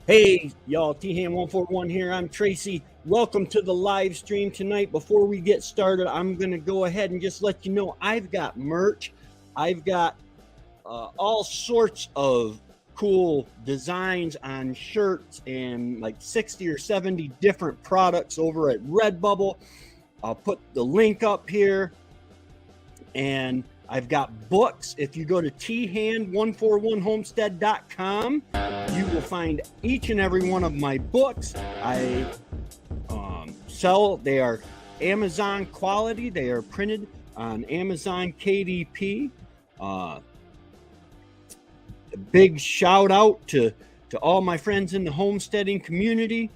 Hey, y'all, T-Ham141 here. I'm Tracy. Welcome to the live stream tonight. Before we get started, I'm going to go ahead and just let you know I've got merch. I've got all sorts of cool designs on shirts and like 60 or 70 different products over at Redbubble. I'll put the link up here. And I've got books. If you go to thand141homestead.com, you will find each and every one of my books. I sell, they are Amazon quality, they are printed on Amazon KDP. A big shout out to all my friends in the homesteading community.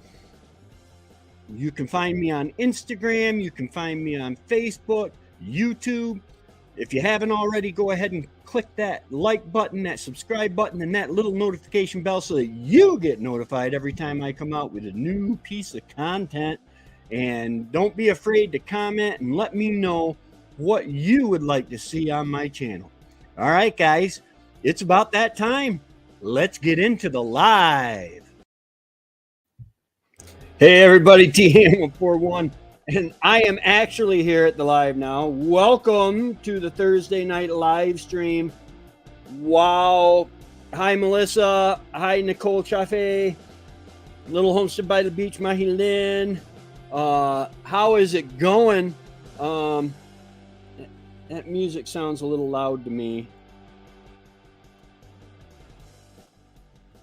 You can find me on Instagram, you can find me on Facebook, YouTube. If you haven't already, go ahead and click that like button, that subscribe button, and that little notification bell so that you get notified every time I come out with a new piece of content. And don't be afraid to comment and let me know what you would like to see on my channel. All right, guys, it's about that time. Let's get into the live. Hey, everybody, TM141. And I am actually here at the live now. Welcome to the Thursday night live stream. Wow. Hi, Melissa. Hi, Nicole Chafe. Little Homestead by the Beach, Mahi Lynn. How is it going? That music sounds a little loud to me.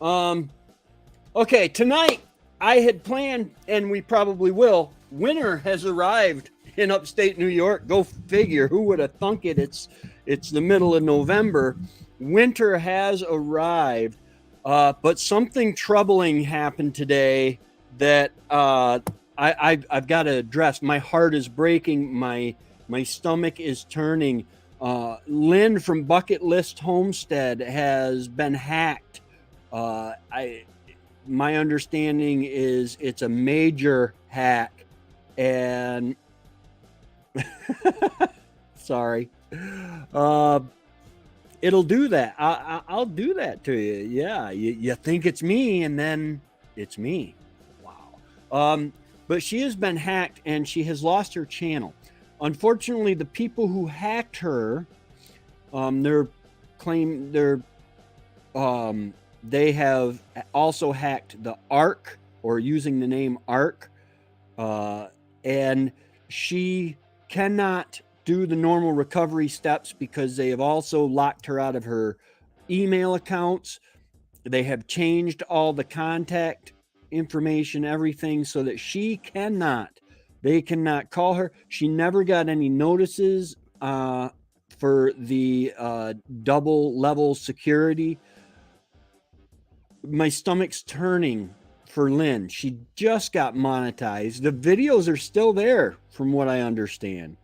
Okay, tonight I had planned, and we probably will, winter has arrived in upstate New York. Go figure. Who would have thunk it? It's the middle of November. Winter has arrived, but something troubling happened today that I've got to address. My heart is breaking. My stomach is turning. Lynn from Bucket List Homestead has been hacked. My understanding is it's a major hack, and sorry, it'll do that. I'll do that to you. Yeah, you think it's me, and then it's me. Wow. But she has been hacked, and she has lost her channel. Unfortunately, the people who hacked her, they have also hacked the Ark, or using the name Ark, and she cannot do the normal recovery steps because they have also locked her out of her email accounts. They have changed all the contact information, everything, so that they cannot call her. She never got any notices for the double level security. My stomach's turning for Lynn. She just got monetized. The videos are still there, from what I understand.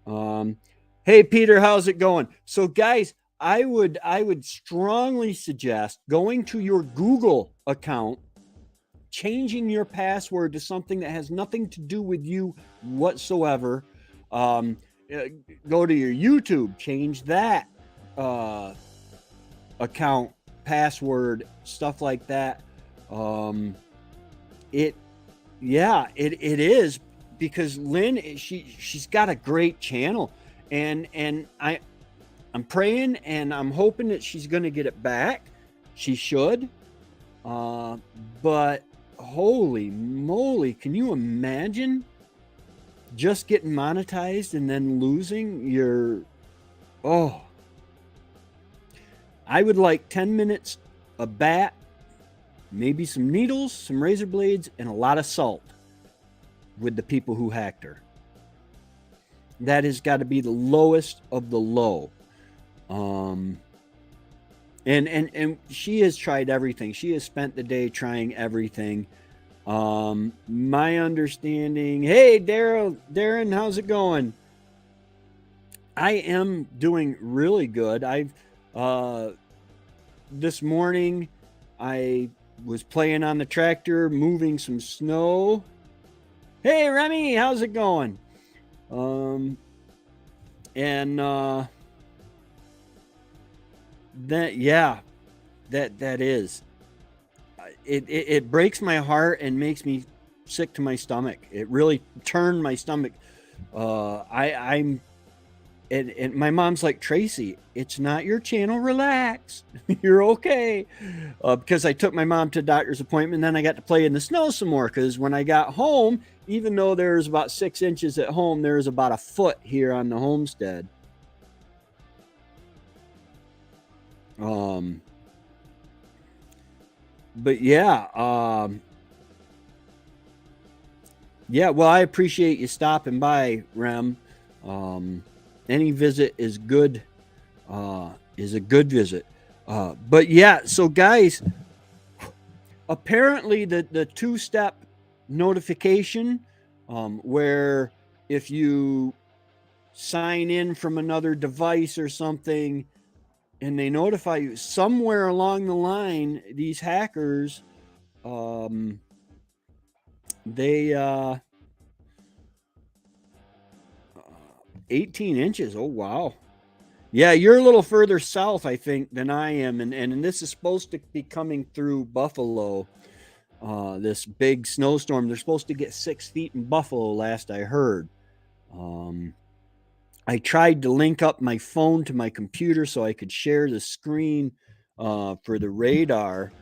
Hey, Peter, how's it going? So, guys, I would strongly suggest going to your Google account, changing your password to something that has nothing to do with you whatsoever. Go to your YouTube, change that account password, stuff like that. It is, because Lynn, she's got a great channel, and I'm praying and I'm hoping that she's going to get it back. She should. But holy moly, can you imagine just getting monetized and then losing your, I would like 10 minutes, a bat, maybe some needles, some razor blades, and a lot of salt with the people who hacked her. That has got to be the lowest of the low. And she has tried everything. She has spent the day trying everything. My understanding, hey, Darren, how's it going? I am doing really good. This morning I was playing on the tractor, moving some snow. Hey, Remy, how's it going? That is, it breaks my heart and makes me sick to my stomach. It really turned my stomach. I'm and my mom's like, Tracy, it's not your channel. Relax, you're okay. Because I took my mom to a doctor's appointment, and then I got to play in the snow some more. Because when I got home, even though there's about 6 inches at home, there's about a foot here on the homestead. But yeah, yeah. Well, I appreciate you stopping by, Rem. Any visit is good. Is a good visit. But yeah, so guys, apparently the 2-step notification, where if you sign in from another device or something and they notify you, somewhere along the line, these hackers, they 18 inches. Oh, wow. Yeah, you're a little further south, I think, than I am. And this is supposed to be coming through Buffalo, this big snowstorm. They're supposed to get 6 feet in Buffalo, last I heard. I tried to link up my phone to my computer so I could share the screen for the radar.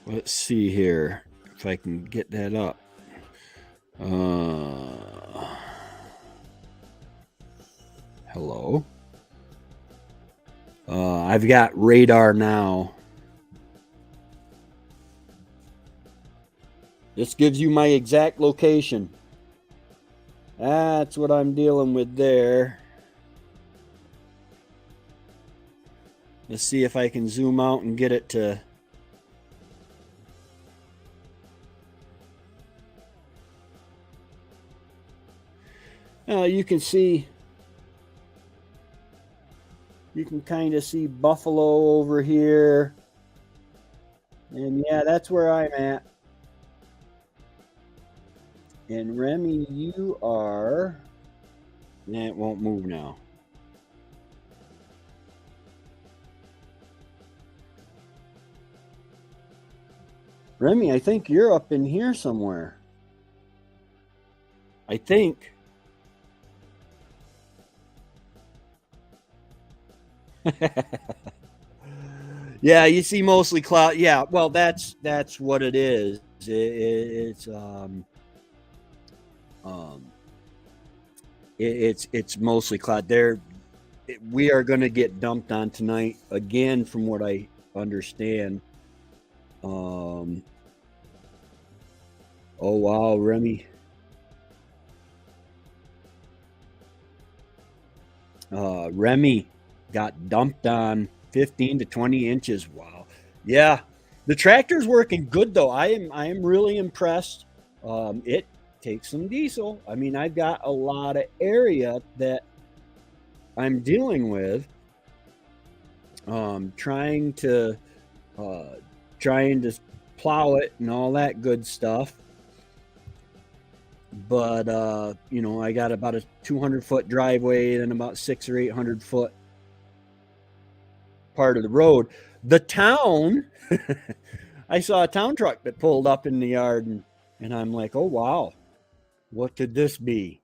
Let's see here if I can get that up. Hello. I've got radar now. This gives you my exact location. That's what I'm dealing with there. Let's see if I can zoom out and get it to... you can see... You can kind of see Buffalo over here. And yeah, that's where I'm at. And Remy, you are... It won't move now. Remy, I think you're up in here somewhere. I think. Yeah, you see mostly cloud. Yeah, well, that's what it is. It's mostly cloud. We are going to get dumped on tonight again, from what I understand. Oh wow, Remy. Remy got dumped on 15 to 20 inches. Wow. Yeah. The tractor's working good though. I am really impressed. It takes some diesel. I mean, I've got a lot of area that I'm dealing with. Trying to plow it and all that good stuff. But I got about a 200-foot driveway and about 600 or 800-foot part of the road. The town, I saw a town truck that pulled up in the yard, and I'm like, oh wow, what could this be?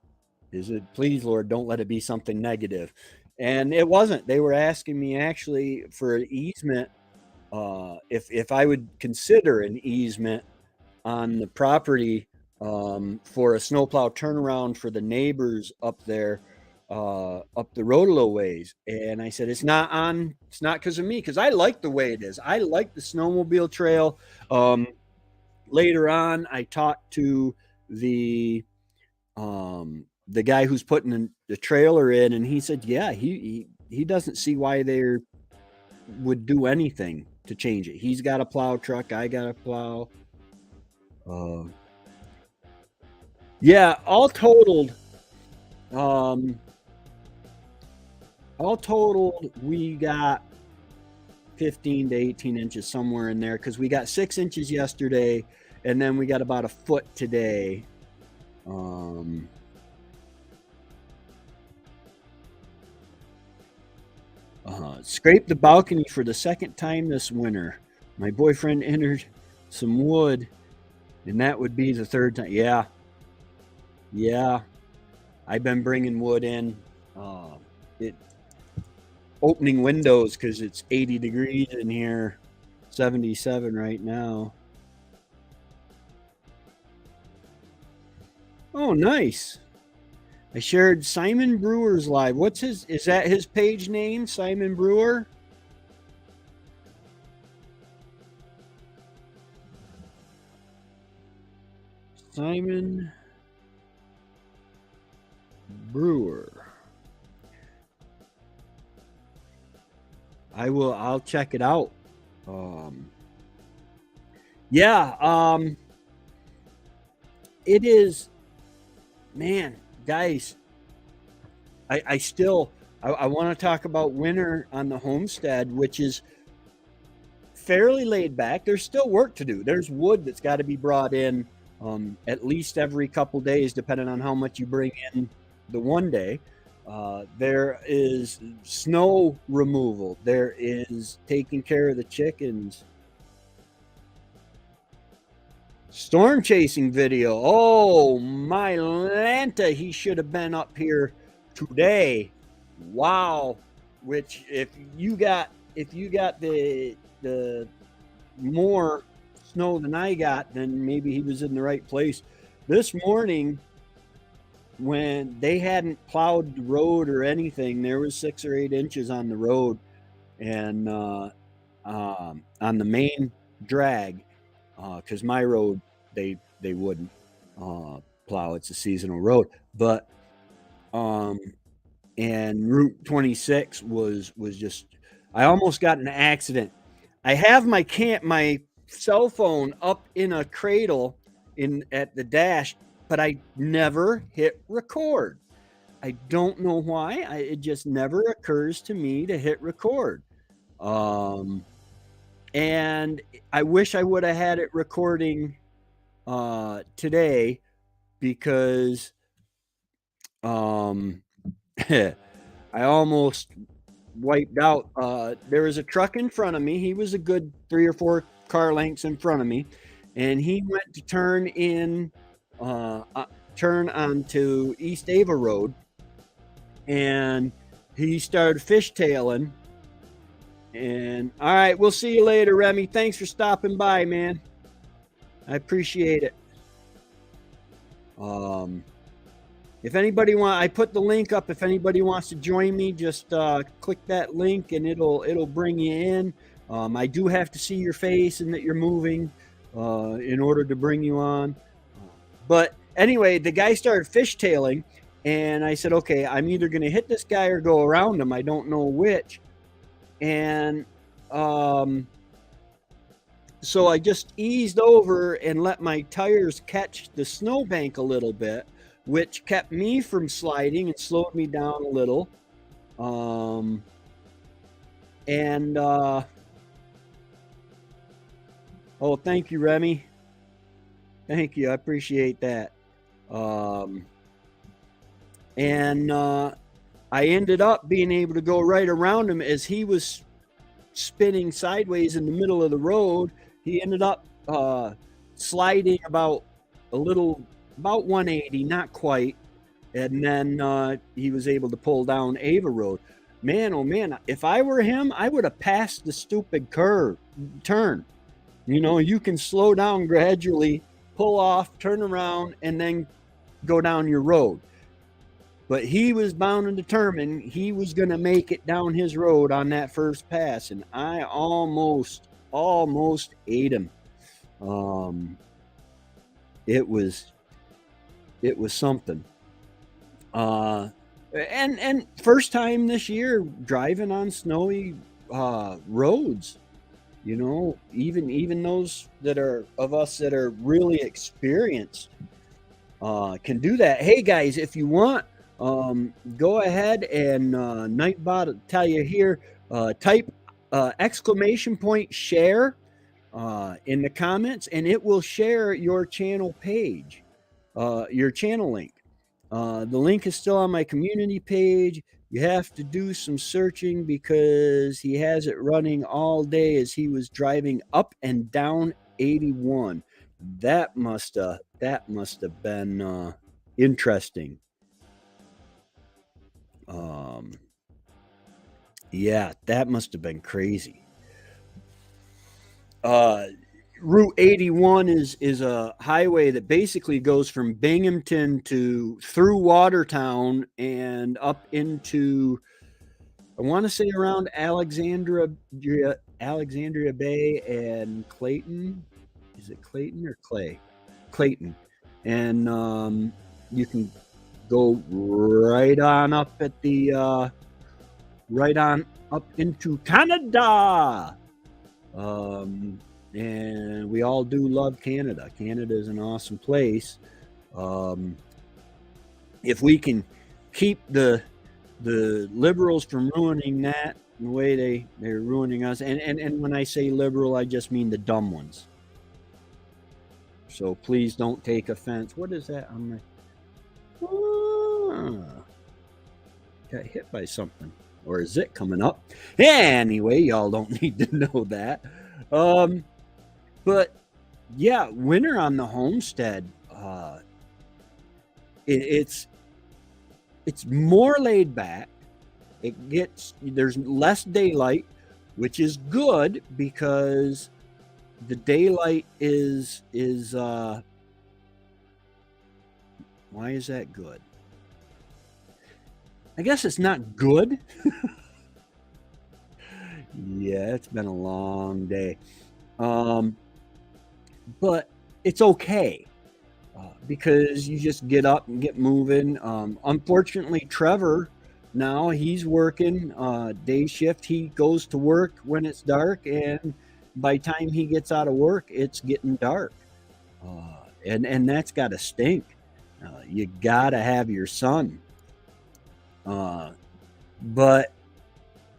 Is it, please Lord, don't let it be something negative. And it wasn't. They were asking me actually for an easement, if I would consider an easement on the property, for a snowplow turnaround for the neighbors up there, up the road a little ways. And I said, it's not because of me, because I like the way it is. I like the snowmobile trail. Later on, I talked to the guy who's putting the trailer in, and he said, yeah, he doesn't see why they would do anything to change it. He's got a plow truck. I got a plow. Yeah, all totaled, we got 15 to 18 inches, somewhere in there, because we got 6 inches yesterday, and then we got about a foot today. Scraped the balcony for the second time this winter. My boyfriend entered some wood, and that would be the third time. Yeah, yeah. I've been bringing wood in. It opening windows because it's 80 degrees in here, 77 right now. Oh, nice. I shared Simon Brewer's live. What's his? Is that his page name, Simon Brewer? Simon Brewer. I'll check it out. Yeah, it is, man, guys. I want to talk about winter on the homestead, which is fairly laid back. There's still work to do. There's wood that's got to be brought in at least every couple days, depending on how much you bring in the one day. There is snow removal. There is taking care of the chickens. Storm chasing video. Oh, my Lanta, he should have been up here today. Wow. Which if you got the more snow than I got, then maybe he was in the right place. This morning, when they hadn't plowed the road or anything, there was 6 or 8 inches on the road and on the main drag, because my road they wouldn't plow. It's a seasonal road, but and Route 26 was just, I almost got in an accident. I have my cell phone up in a cradle at the dash, but I never hit record. I don't know why. It just never occurs to me to hit record. And I wish I would have had it recording today, because I almost wiped out. There was a truck in front of me. He was a good 3 or 4 car lengths in front of me, and he went to turn onto East Ava Road, and he started fishtailing. And all right, we'll see you later, Remy. Thanks for stopping by, man. I appreciate it. If anybody I put the link up. If anybody wants to join me, just click that link and it'll bring you in. I do have to see your face and that you're moving in order to bring you on. But anyway, the guy started fishtailing, and I said, okay, I'm either going to hit this guy or go around him. I don't know which. And so I just eased over and let my tires catch the snowbank a little bit, which kept me from sliding and slowed me down a little. Oh, thank you, Remy. Thank you. I appreciate that. I ended up being able to go right around him as he was spinning sideways in the middle of the road. He ended up sliding about 180, not quite. And then he was able to pull down Ava Road. Man, oh man, if I were him, I would have passed the stupid turn. You know, you can slow down gradually, pull off, turn around, and then go down your road. But he was bound and determined he was going to make it down his road on that first pass, and I almost ate him. It was something. And first time this year driving on snowy roads. You know, even those that are of us that are really experienced can do that. Hey guys, if you want, go ahead and Nightbot will tell you here, type exclamation point share in the comments, and it will share your channel page, your channel link. The link is still on my community page. You have to do some searching because he has it running all day as he was driving up and down 81. That must have been interesting. Yeah, that must have been crazy. Route 81 is a highway that basically goes from Binghamton to through Watertown and up into, I want to say, around Alexandria Bay and Clayton. Is it Clayton or Clay? Clayton. And you can go right on up at the right on up into Canada. And we all do love Canada. Canada is an awesome place. If we can keep the liberals from ruining that the way they're ruining us, and when I say liberal, I just mean the dumb ones. So please don't take offense. What is that on my? Got hit by something, or is it coming up? Anyway, y'all don't need to know that. But yeah, winter on the homestead. It's more laid back. There's less daylight, which is good because the daylight is why is that good? I guess it's not good. Yeah, it's been a long day. But it's okay because you just get up and get moving. Unfortunately, Trevor, now he's working day shift. He goes to work when it's dark, and by the time he gets out of work, it's getting dark. And that's got to stink. You got to have your sun. But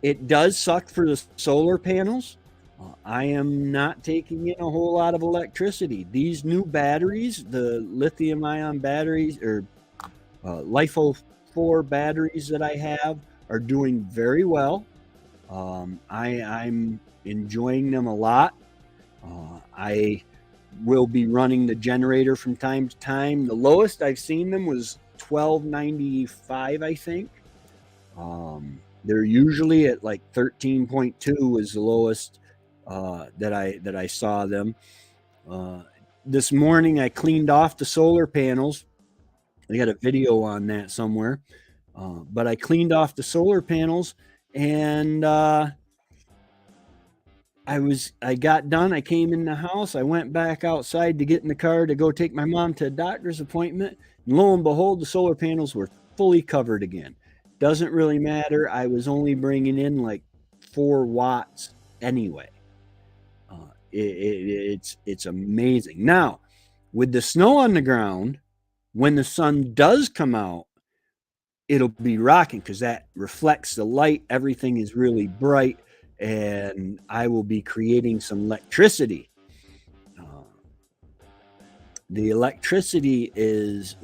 it does suck for the solar panels. I am not taking in a whole lot of electricity. These new batteries, the lithium ion batteries or LiFeO4 batteries that I have, are doing very well. I'm enjoying them a lot. I will be running the generator from time to time. The lowest I've seen them was 1295, I think. They're usually at like 13.2 is the lowest that I saw them. This morning I cleaned off the solar panels. I got a video on that somewhere. But I cleaned off the solar panels, and I got done. I came in the house. I went back outside to get in the car to go take my mom to a doctor's appointment. And lo and behold, the solar panels were fully covered again. Doesn't really matter. I was only bringing in like 4 watts anyway. It's amazing. Now, with the snow on the ground, when the sun does come out, it'll be rocking because that reflects the light. Everything is really bright, and I will be creating some electricity. The electricity is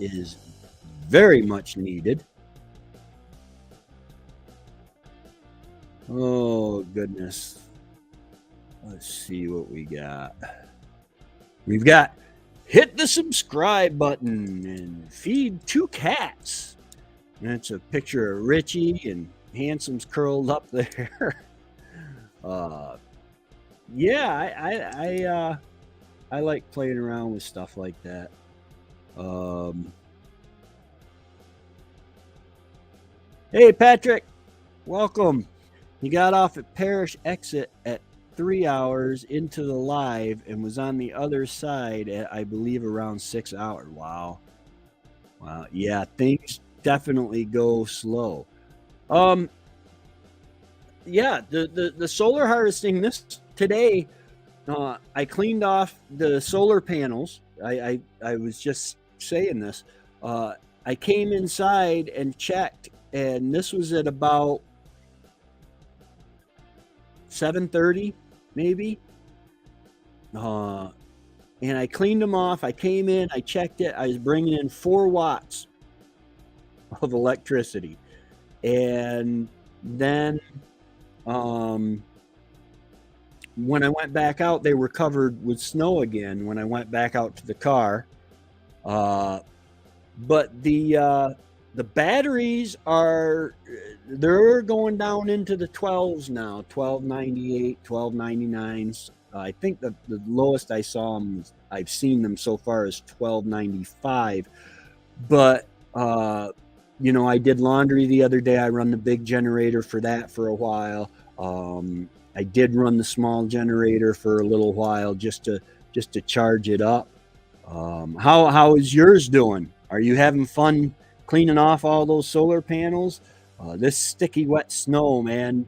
very much needed. Oh, goodness. Let's see what we got. We've got hit the subscribe button and feed 2 cats. That's a picture of Richie, and Handsome's curled up there. Yeah, I like playing around with stuff like that. Hey, Patrick, welcome. He got off at Parish Exit at 3 hours into the live and was on the other side at, I believe, around 6 hours. Wow. Yeah, things definitely go slow. Yeah, the solar harvesting today, I cleaned off the solar panels. I was just saying this. I came inside and checked, and this was at about 7:30, maybe. And I cleaned them off. I came in, I checked it. I was bringing in 4 watts. of electricity. And then when I went back out, they were covered with snow again when I went back out to the car. But the batteries they're going down into the 12s now, 1298, 1299s. I think the lowest I've seen them so far is 1295. But I did laundry the other day. I run the big generator for that for a while. I did run the small generator for a little while just to charge it up. How is yours doing? Are you having fun cleaning off all those solar panels? This sticky wet snow, man,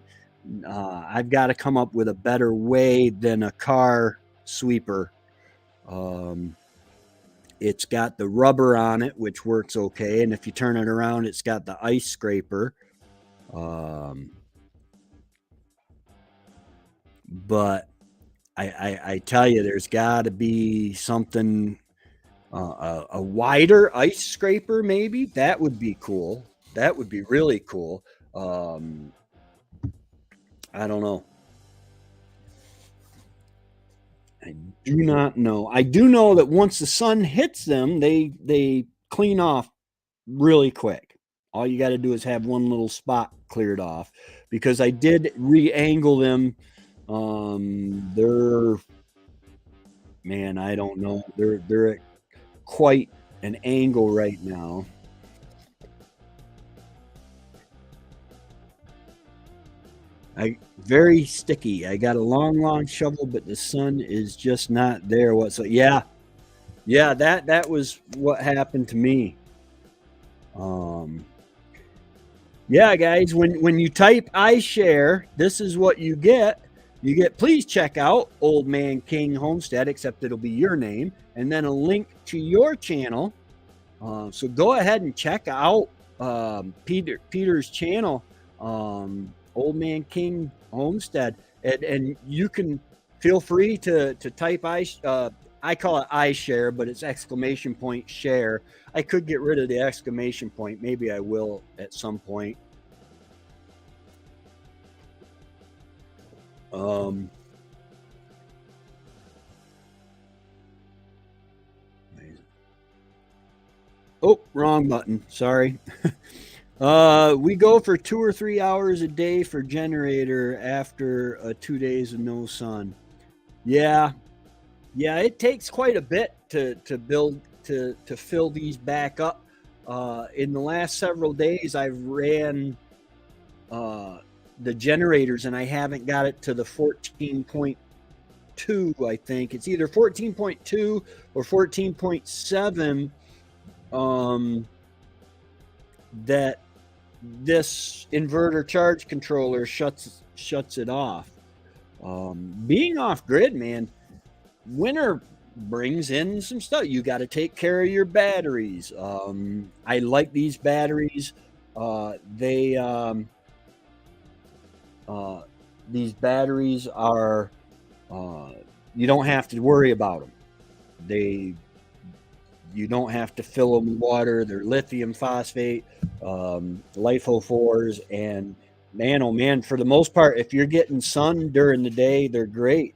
I've got to come up with a better way than a car sweeper. It's got the rubber on it, which works okay, and if you turn it around, it's got the ice scraper. But I tell you, there's got to be something, a wider ice scraper, maybe. That would be cool. That would be really cool. I don't know. I do not know. I do know that once the sun hits them, they clean off really quick. All you got to do is have one little spot cleared off, because I did re-angle them. They're, man, I don't know. They're at quite an angle right now. Very sticky. I got a long shovel, but the sun is just not there. Yeah, that was what happened to me. Yeah, guys, when you type I share, this is what you get. Please check out Old Man King Homestead, except it'll be your name, and then a link to your channel. So go ahead and check out Peter's channel, Old Man King Homestead, and you can feel free to type I call it I share, but it's exclamation point share. I could get rid of the exclamation point. Maybe I will at some point. Oh, wrong button. Sorry. We go for 2 or 3 hours a day for generator after 2 days of no sun. Yeah, it takes quite a bit to build to fill these back up. In the last several days, I've ran the generators, and I haven't got it to the 14.2. I think it's either 14.2 or 14.7. That this inverter charge controller shuts it off. Being off grid, man, winter brings in some stuff. You got to take care of your batteries. I like these batteries. These batteries are, you don't have to worry about them. You don't have to fill them with water. They're lithium phosphate, LiFeO4s, and man, oh man, for the most part, if you're getting sun during the day, they're great.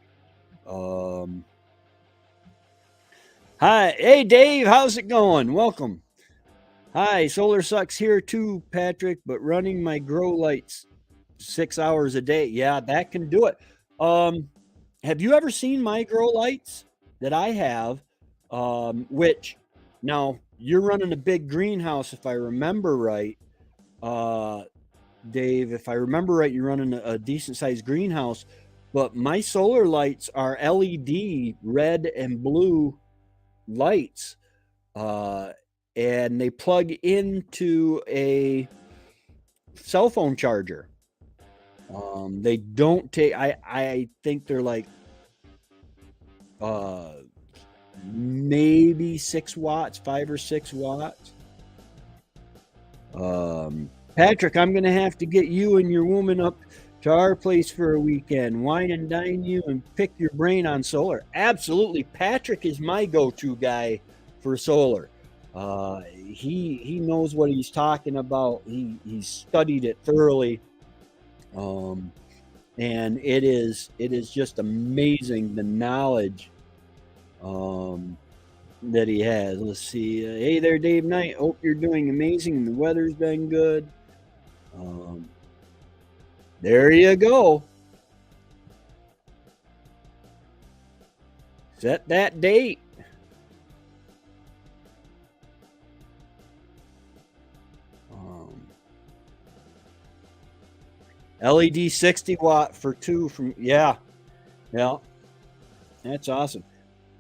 Hi, hey Dave, how's it going? Welcome. Hi, solar sucks here too, Patrick, but running my grow lights 6 hours a day, yeah, that can do it. Have you ever seen my grow lights that I have? Which, now you're running a big greenhouse, if I remember right. Dave, if I remember right, you're running a decent sized greenhouse, but my solar lights are LED red and blue lights, and they plug into a cell phone charger. They don't take, I think they're like maybe 6 watts, 5 or 6 watts. Patrick, I'm gonna have to get you and your woman up to our place for a weekend, wine and dine you, and pick your brain on solar. Absolutely, Patrick is my go-to guy for solar. He knows what he's talking about. He's studied it thoroughly, um, and it is just amazing the knowledge that he has. Let's see. Hey there, Dave Knight. Hope you're doing amazing. The weather's been good. There you go. Set that date. LED 60 watt for 2 from, yeah. That's awesome.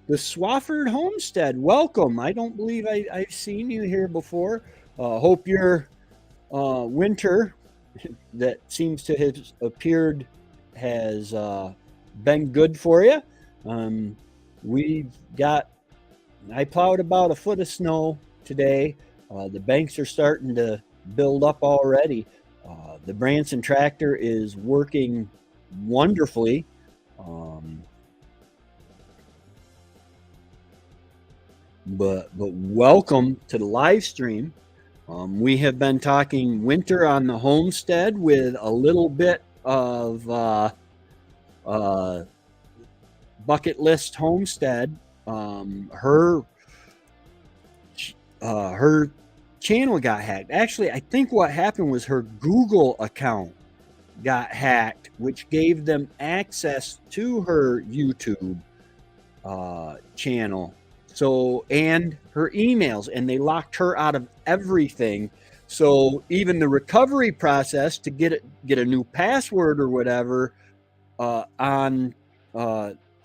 The Swafford Homestead, welcome. I don't believe I've seen you here before. Hope your winter that seems to have appeared has been good for you. I plowed about a foot of snow today. The banks are starting to build up already. The Branson tractor is working wonderfully. But welcome to the live stream. We have been talking winter on the homestead with a little bit of bucket list homestead. Her channel got hacked. Actually, I think what happened was her Google account got hacked, which gave them access to her YouTube channel. So, and her emails, and they locked her out of everything. So even the recovery process to get a new password or whatever for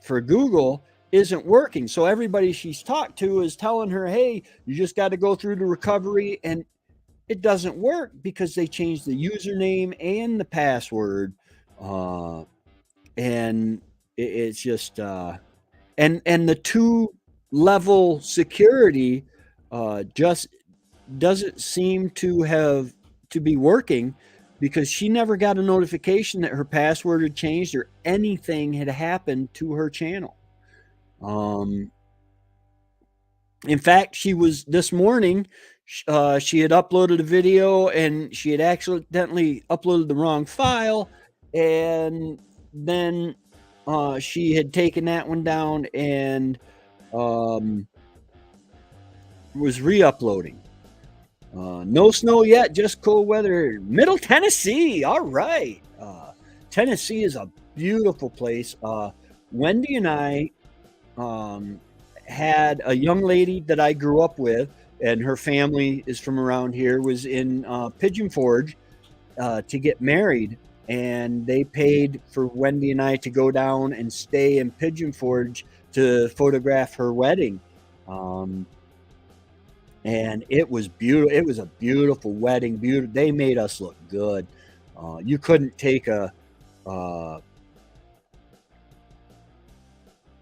Google isn't working. So everybody she's talked to is telling her, hey, you just got to go through the recovery, and it doesn't work because they changed the username and the password. And it's just and the 2-level security just doesn't seem to be working, because she never got a notification that her password had changed or anything had happened to her channel. In fact, she was this morning, she had uploaded a video and she had accidentally uploaded the wrong file, and then she had taken that one down and was re-uploading. No snow yet, just cold weather. Middle Tennessee, all right. Tennessee is a beautiful place. Wendy and I had a young lady that I grew up with, and her family is from around here, was in Pigeon Forge to get married, and they paid for Wendy and I to go down and stay in Pigeon Forge to photograph her wedding. And it was beautiful. It was a beautiful wedding. They made us look good. You couldn't take a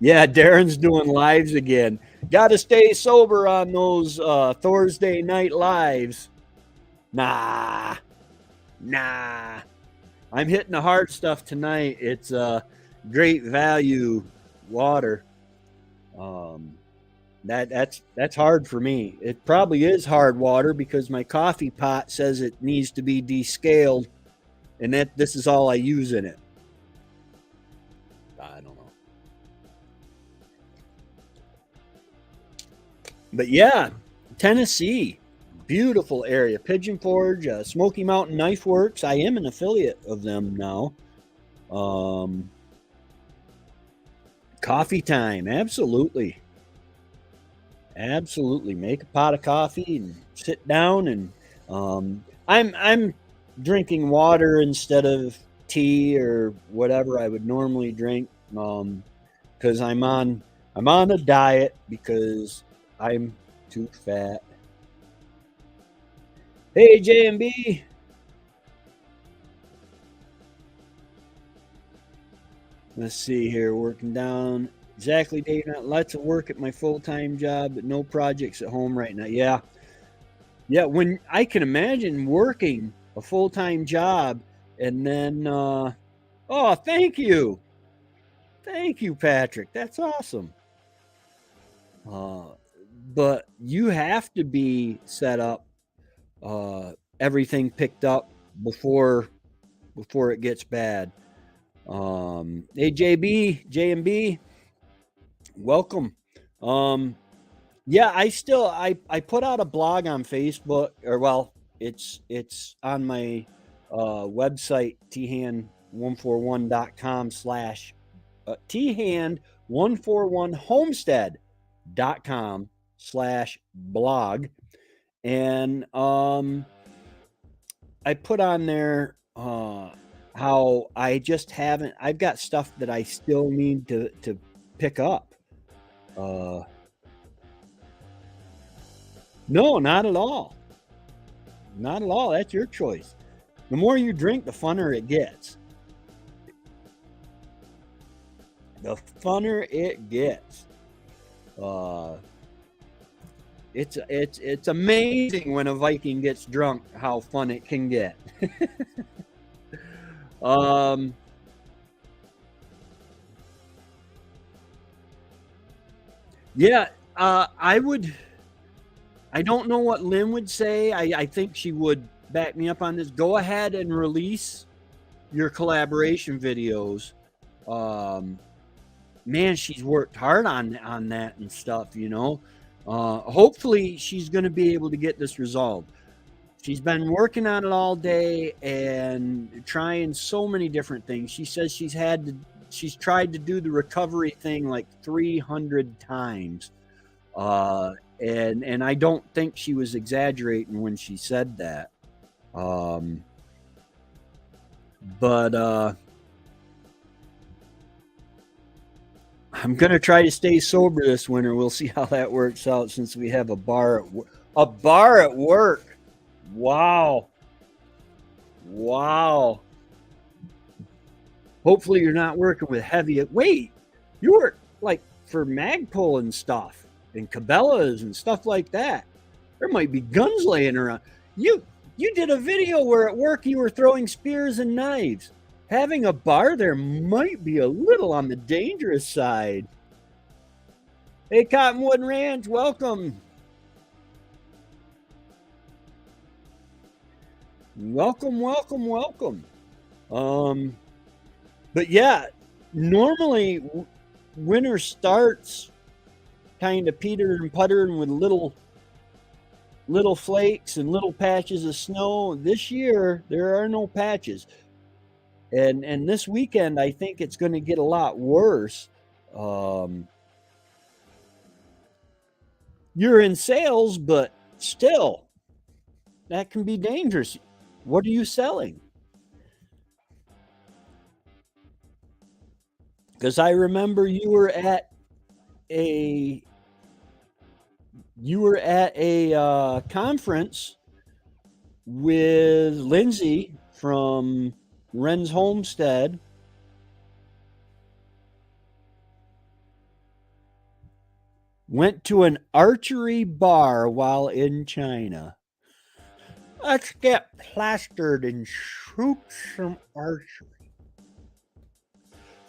yeah, Darren's doing lives again. Got to stay sober on those Thursday night lives. Nah. I'm hitting the hard stuff tonight. It's great value water. That's hard for me. It probably is hard water because my coffee pot says it needs to be descaled, and this is all I use in it. I don't know. But yeah, Tennessee, beautiful area. Pigeon Forge, Smoky Mountain Knife Works. I am an affiliate of them now. Coffee time, absolutely. Make a pot of coffee and sit down, and I'm drinking water instead of tea or whatever I would normally drink, because I'm on a diet because I'm too fat. Hey, JMB. Let's see here. Working down. Exactly, Dave. Lots of work at my full-time job, but no projects at home right now. Yeah. When I can imagine working a full-time job and then, oh, thank you, Patrick. That's awesome. but you have to be set up, everything picked up before it gets bad. Hey JB, welcome. Yeah, I put out a blog on Facebook, or well, it's on my website, thand141.com slash thand141homestead.com/blog. And I put on there how I've got stuff that I still need to pick up. No, not at all. Not at all. That's your choice. The more you drink, the funner it gets. The funner it gets. It's amazing when a Viking gets drunk how fun it can get. Yeah, I don't know what Lynn would say. I think she would back me up on this. Go ahead and release your collaboration videos. Man, she's worked hard on that and stuff, you know. Hopefully she's going to be able to get this resolved. She's been working on it all day and trying so many different things. She says she's tried to do the recovery thing like 300 times. And I don't think she was exaggerating when she said that. But I'm going to try to stay sober this winter. We'll see how that works out since we have a bar at work. Wow. Hopefully you're not working with heavy. Wait, you work like for Magpul and stuff and Cabela's and stuff like that. There might be guns laying around. You did a video where at work you were throwing spears and knives. Having a bar there might be a little on the dangerous side. Hey, Cottonwood Ranch, welcome. Welcome. But yeah, normally winter starts kind of peter and puttering with little flakes and little patches of snow. This year there are no patches, and this weekend I think it's going to get a lot worse. You're in sales, but still that can be dangerous. What are you selling? Because I remember you were at a conference with Lindsay from Ren's Homestead. Went to an archery bar while in China. Let's get plastered and shoot some archery.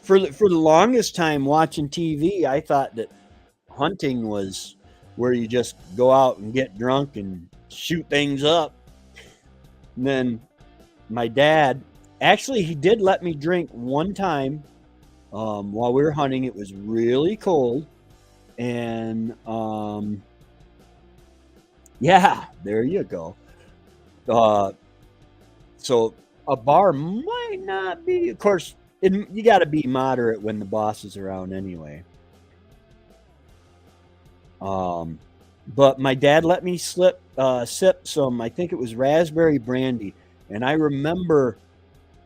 For the longest time watching TV, I thought that hunting was where you just go out and get drunk and shoot things up. And then my dad, actually, he did let me drink one time while we were hunting. It was really cold. And yeah, there you go. So a bar might not be, of course, you got to be moderate when the boss is around anyway. But my dad let me sip some, I think it was raspberry brandy. And I remember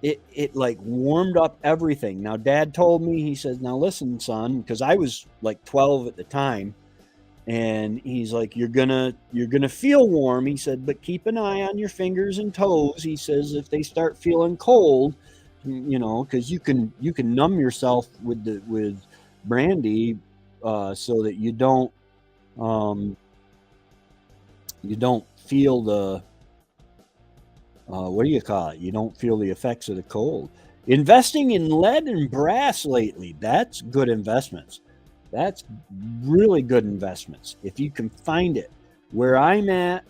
it like warmed up everything. Now, Dad told me, he says, now listen, son, because I was like 12 at the time. And he's like, you're gonna feel warm. He said, but keep an eye on your fingers and toes. He says, if they start feeling cold, you know, because you can numb yourself with brandy, so that you don't feel the what do you call it? You don't feel the effects of the cold. Investing in lead and brass lately, that's good investments. That's really good investments if you can find it. Where I'm at,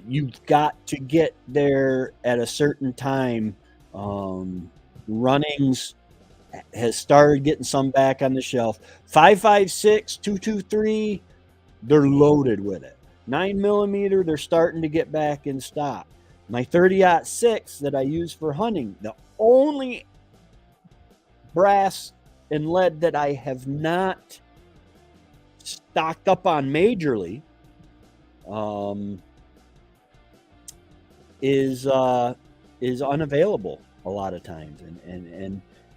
you've got to get there at a certain time. Runnings has started getting some back on the shelf. 5.56, 223, they're loaded with it. 9mm, they're starting to get back in stock. My 30-06 that I use for hunting, the only brass and lead that I have not stocked up on majorly is unavailable a lot of times,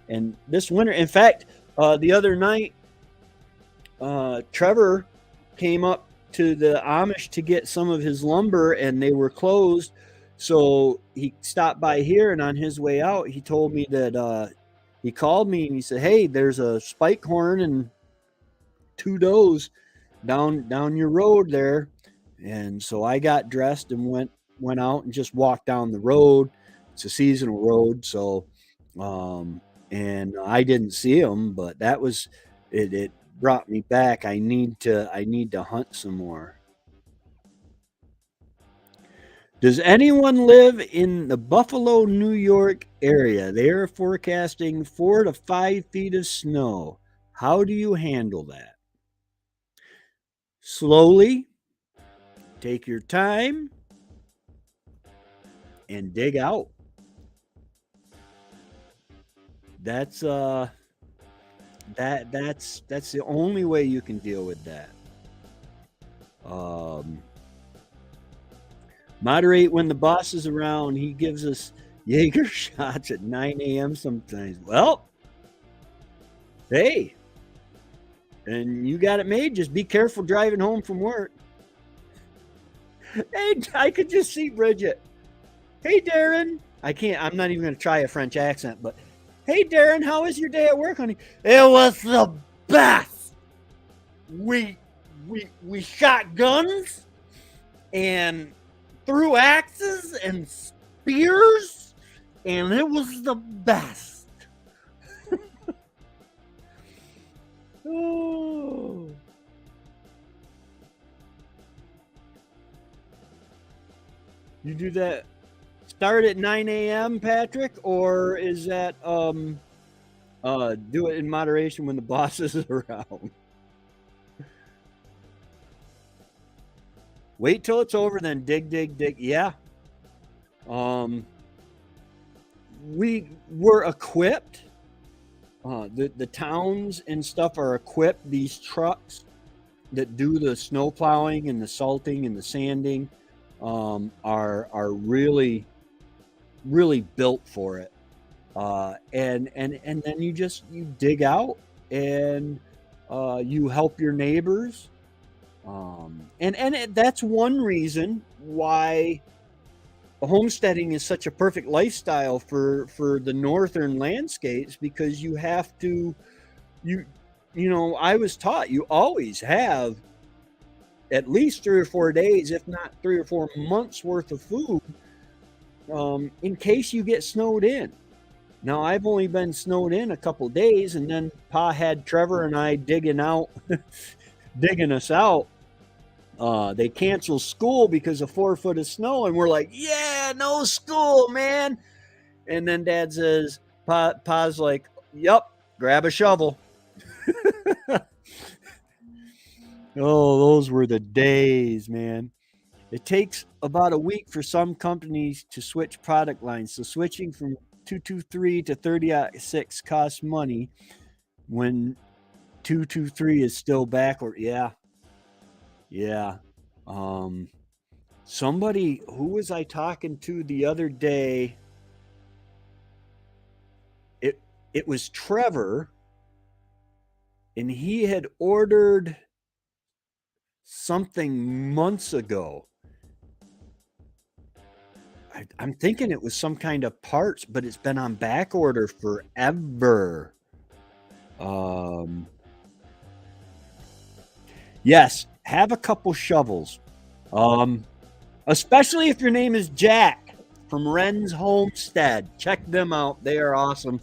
and this winter, in fact, the other night, Trevor came up to the Amish to get some of his lumber, and they were closed. So he stopped by here, and on his way out, he told me that he called me and he said, "Hey, there's a spike horn and 2 does down your road there." And so I got dressed and went out and just walked down the road. It's a seasonal road, so and I didn't see them, but that was it. It brought me back. I need to hunt some more. Does anyone live in the Buffalo, New York area? They are forecasting 4 to 5 feet of snow. How do you handle that? Slowly, take your time, and dig out. That's that's the only way you can deal with that. Moderate when the boss is around. He gives us Jaeger shots at 9 a.m. sometimes. Well, hey, and you got it made. Just be careful driving home from work. Hey, I could just see Bridget. Hey, Darren. I'm not even going to try a French accent, but hey, Darren, how was your day at work, honey? It was the best. We shot guns and threw axes and spears, and it was the best. Oh. You do that start at 9 a.m., Patrick, or is that do it in moderation when the boss is around? Wait till it's over, then dig. Yeah. We were equipped. The towns and stuff are equipped. These trucks that do the snow plowing and the salting and the sanding are really built for it. And then you dig out and you help your neighbors. That's one reason why homesteading is such a perfect lifestyle for the northern landscapes, because you have to, I was taught you always have at least 3 or 4 days, if not 3 or 4 months worth of food, in case you get snowed in. Now, I've only been snowed in a couple days, and then Pa had Trevor and I digging us out. They canceled school because of 4 foot of snow, and we're like, yeah, no school, man. And then Dad says, Pa's like, yep, grab a shovel. Oh, those were the days, man. It takes about a week for some companies to switch product lines. So switching from 223 to 30-06 costs money when 223 is still backward. Yeah. Somebody, who was I talking to the other day? It was Trevor, and he had ordered something months ago. I'm thinking it was some kind of parts, but it's been on back order forever. Yes, have a couple shovels. Especially if your name is Jack from Wren's Homestead. Check them out. They are awesome.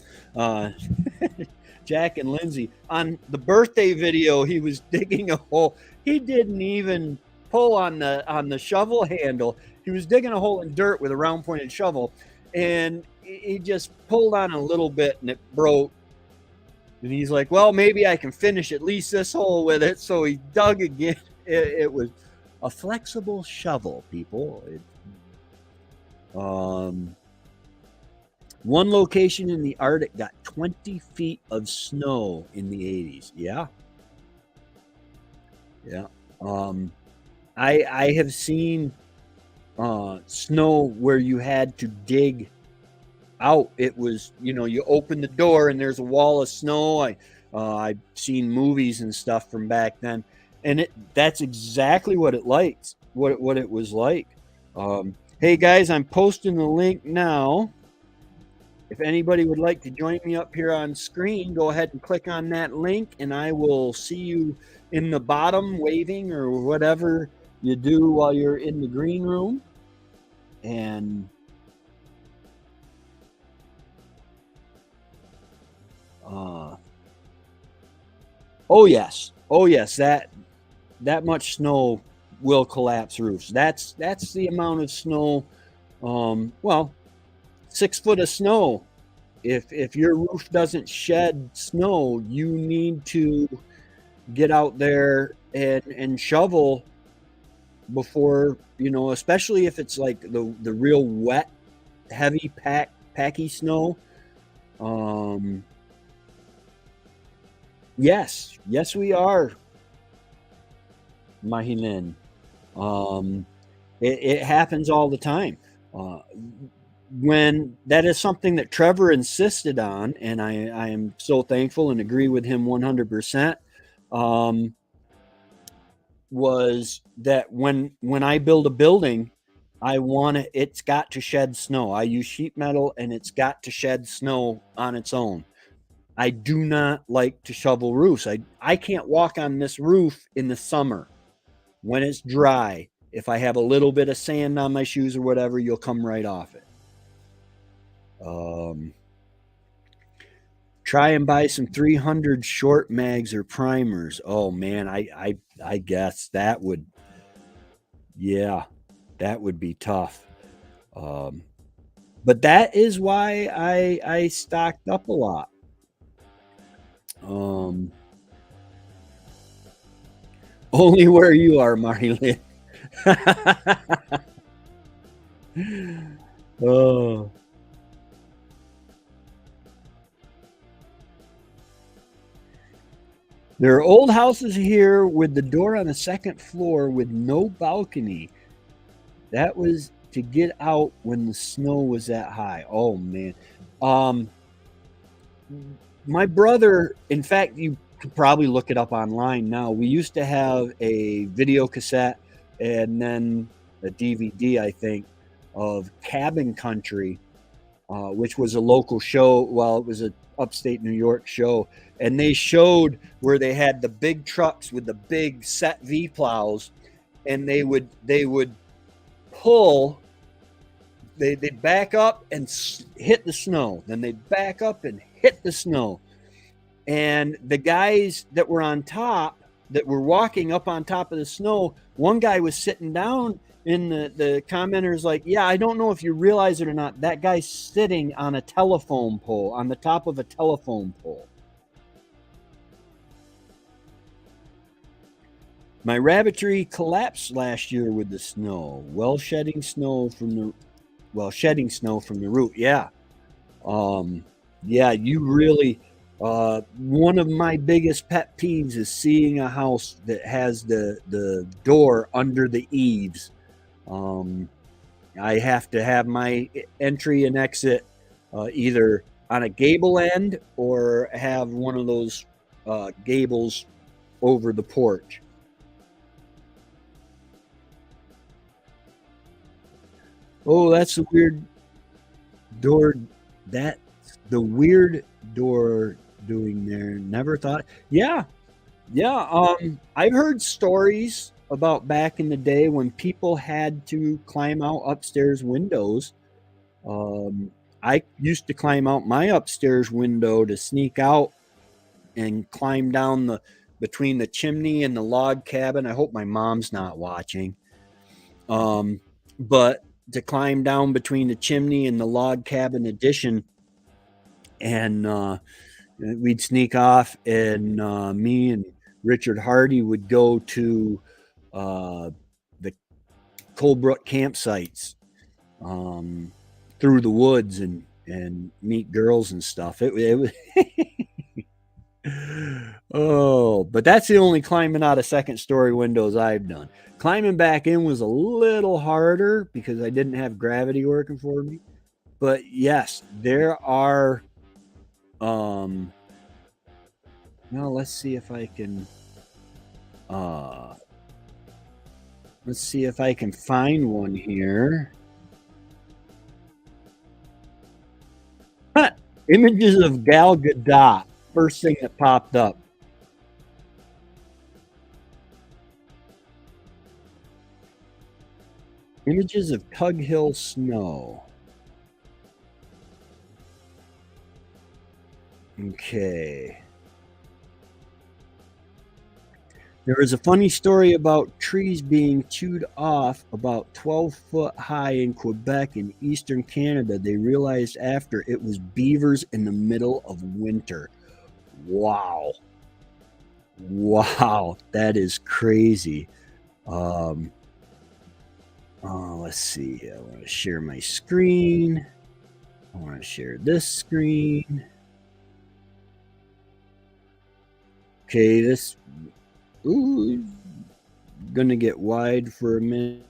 Jack and Lindsay. On the birthday video, he was digging a hole. He didn't even pull on the shovel handle. He was digging a hole in dirt with a round pointed shovel, and he just pulled on a little bit and it broke. And he's like, well, maybe I can finish at least this hole with it. So he dug again. It was a flexible shovel, people. One location in the Arctic got 20 feet of snow in the 80s. Yeah. Yeah. I have seen snow where you had to dig out. It was, you open the door and there's a wall of snow. I've seen movies and stuff from back then, and that's exactly what it likes, what it was like. Hey guys, I'm posting the link now. If anybody would like to join me up here on screen, go ahead and click on that link, and I will see you in the bottom waving or whatever you do while you're in the green room. And oh yes, that much snow will collapse roofs. That's the amount of snow. Well, 6 foot of snow. If your roof doesn't shed snow, you need to get out there and shovel before, especially if it's like the real wet, heavy packy snow. Yes, we are, Mahilin. It happens all the time. When that is something that Trevor insisted on, and I am so thankful and agree with him 100%, was that when I build a building, it's got to shed snow. I use sheet metal and it's got to shed snow on its own. I do not like to shovel roofs. I can't walk on this roof in the summer when it's dry. If I have a little bit of sand on my shoes or whatever, you'll come right off it. Try and buy some 300 short mags or primers. Oh man, I guess that would be tough. But that is why I stocked up a lot. Only where you are, Marilyn. Oh. There are old houses here with the door on the second floor with no balcony. That was to get out when the snow was that high. Oh man. My brother, in fact, you could probably look it up online now. We used to have a video cassette and then a DVD, I think, of Cabin Country, which was a local show. Well, it was an upstate New York show. And they showed where they had the big trucks with the big set V plows, and they would pull. They'd back up and hit the snow. Then they'd back up and hit the snow. And the guys that were on top, that were walking up on top of the snow, one guy was sitting down, and the commenter's like, yeah, I don't know if you realize it or not, that guy's sitting on a telephone pole, on the top of a telephone pole. My rabbitry collapsed last year with the snow. Shedding snow from the roof. Yeah. Yeah, you really, one of my biggest pet peeves is seeing a house that has the door under the eaves. I have to have my entry and exit either on a gable end or have one of those gables over the porch. Oh, that's a weird door. That's the weird door doing there. Never thought. Yeah. I've heard stories about back in the day when people had to climb out upstairs windows. I used to climb out my upstairs window to sneak out and climb down between the chimney and the log cabin. I hope my mom's not watching. But to climb down between the chimney and the log cabin addition, and we'd sneak off, and me and Richard Hardy would go to the Colebrook campsites through the woods and meet girls and stuff. It was oh, but that's the only climbing out of second story windows I've done. Climbing back in was a little harder because I didn't have gravity working for me. But yes, there are well, let's see if I can find one here. Images of Gal Gadot, first thing that popped up. Images of Tug Hill snow. Okay. There is a funny story about trees being chewed off about 12 foot high in Quebec in eastern Canada. They realized after it was beavers in the middle of winter. Wow. Wow, that is crazy. Let's see. I want to share my screen. I want to share this screen. Okay, this gonna get wide for a minute.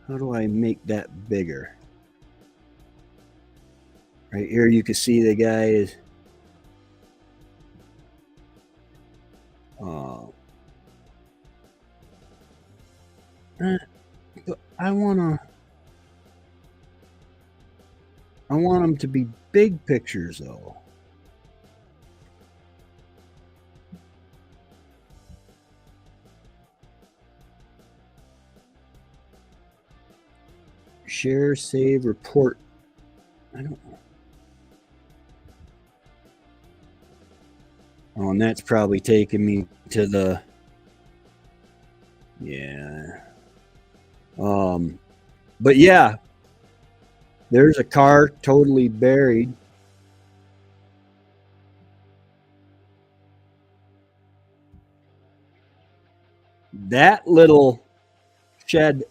How do I make that bigger? Right here you can see the guy is but I want them to be big pictures though. Share, save, report. I don't know. Oh, and that's probably taking me to the but yeah, there's a car totally buried. That little shed